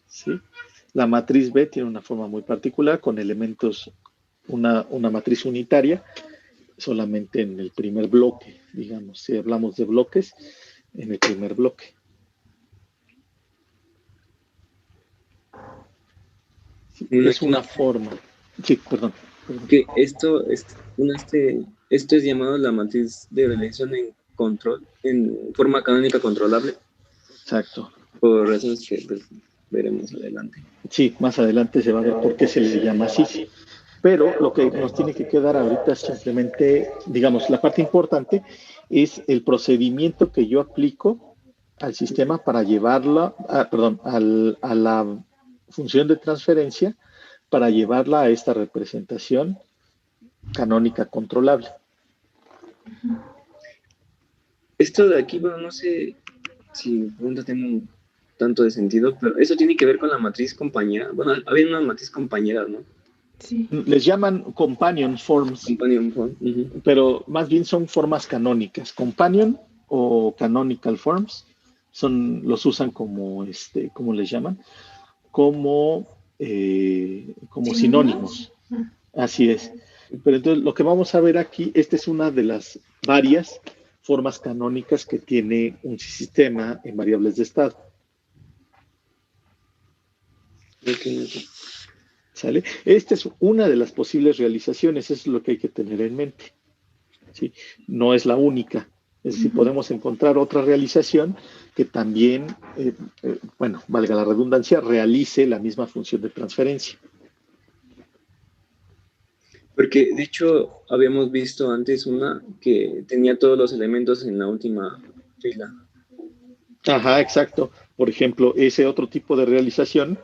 [SPEAKER 2] ¿Sí? La matriz B tiene una forma muy particular con elementos, una matriz unitaria, solamente en el primer bloque, digamos, si hablamos de bloques, en el primer bloque. Sí, es una forma. Sí, perdón.
[SPEAKER 1] Que esto es Esto es llamado la matriz de realización en forma canónica controlable,
[SPEAKER 2] Exacto.
[SPEAKER 1] por razones que pues, veremos adelante.
[SPEAKER 2] Sí, más adelante se va a ver por qué se le llama así. Pero lo que nos tiene que quedar ahorita es simplemente, digamos, la parte importante es el procedimiento que yo aplico al sistema para llevarla, a la función de transferencia para llevarla a esta representación canónica controlable.
[SPEAKER 1] Esto de aquí, bueno, no sé si la pregunta tiene un tanto de sentido, pero eso tiene que ver con la matriz compañera. Bueno, había una matriz compañera, ¿no?
[SPEAKER 3] Sí.
[SPEAKER 2] Les llaman companion forms,
[SPEAKER 1] Companion form.
[SPEAKER 2] pero más bien son formas canónicas. Companion o canonical forms los usan como, ¿cómo les llaman? Como sinónimos. Así es. Pero entonces lo que vamos a ver aquí, esta es una de las varias formas canónicas que tiene un sistema en variables de estado.
[SPEAKER 1] Okay.
[SPEAKER 2] ¿Sale? Esta es una de las posibles realizaciones, eso es lo que hay que tener en mente. ¿Sí? No es la única. Es decir, podemos encontrar otra realización que también, bueno, valga la redundancia, realice la misma función de transferencia.
[SPEAKER 1] Porque de hecho habíamos visto antes una que tenía todos los elementos en la última fila.
[SPEAKER 2] Ajá, exacto. Por ejemplo, ese otro tipo de realización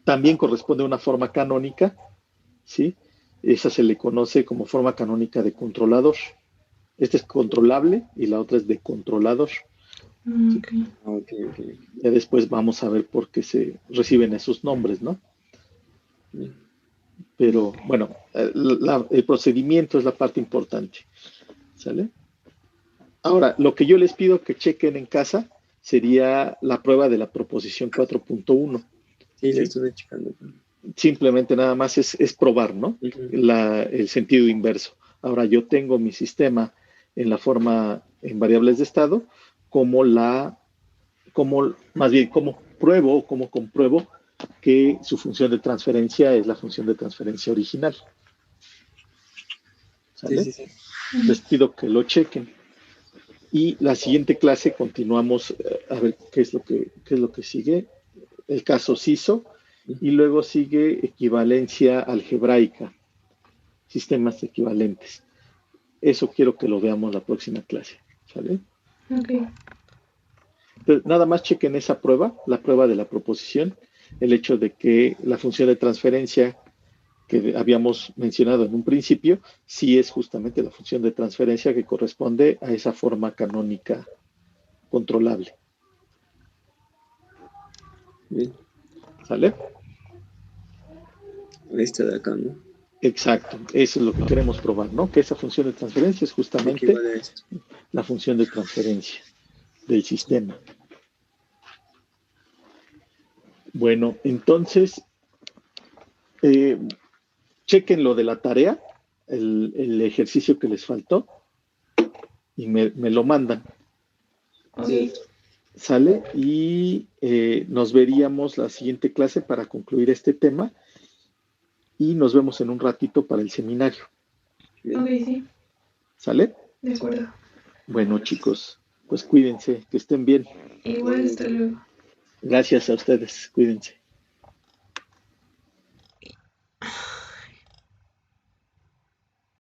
[SPEAKER 2] también corresponde a una forma canónica, ¿sí? Esa se le conoce como forma canónica de controlador. Este es controlable y la otra es de controlador.
[SPEAKER 3] Okay.
[SPEAKER 1] Okay.
[SPEAKER 2] Ya después vamos a ver por qué se reciben esos nombres, ¿no? Pero bueno, el procedimiento es la parte importante. ¿Sale? Ahora, lo que yo les pido que chequen en casa sería la prueba de la proposición 4.1.
[SPEAKER 1] Sí, lo estuve checando.
[SPEAKER 2] Simplemente nada más es probar, ¿no? El sentido inverso. Ahora yo tengo mi sistema en la forma en variables de estado, como pruebo o como compruebo que su función de transferencia es la función de transferencia original. ¿Sale?
[SPEAKER 1] Sí.
[SPEAKER 2] Les pido que lo chequen. Y la siguiente clase continuamos a ver qué es lo que sigue. El caso CISO y luego sigue equivalencia algebraica, sistemas equivalentes. Eso quiero que lo veamos la próxima clase. ¿Sale?
[SPEAKER 3] Okay.
[SPEAKER 2] Entonces, nada más chequen esa prueba, la prueba de la proposición, el hecho de que la función de transferencia que habíamos mencionado en un principio, sí es justamente la función de transferencia que corresponde a esa forma canónica controlable.
[SPEAKER 1] Bien.
[SPEAKER 2] ¿Sale?
[SPEAKER 1] Esta de acá, ¿no?
[SPEAKER 2] Exacto, eso es lo que queremos probar, ¿no? Que esa función de transferencia es justamente la función de transferencia del sistema. Bueno, entonces, chequen lo de la tarea, el ejercicio que les faltó, y me lo mandan.
[SPEAKER 3] Okay.
[SPEAKER 2] ¿Sale? Y nos veríamos la siguiente clase para concluir este tema y nos vemos en un ratito para el seminario.
[SPEAKER 3] Ok, sí.
[SPEAKER 2] ¿Sale?
[SPEAKER 3] De acuerdo.
[SPEAKER 2] Bueno, chicos, pues cuídense, que estén bien.
[SPEAKER 3] Igual, hasta luego.
[SPEAKER 2] Gracias a ustedes, cuídense.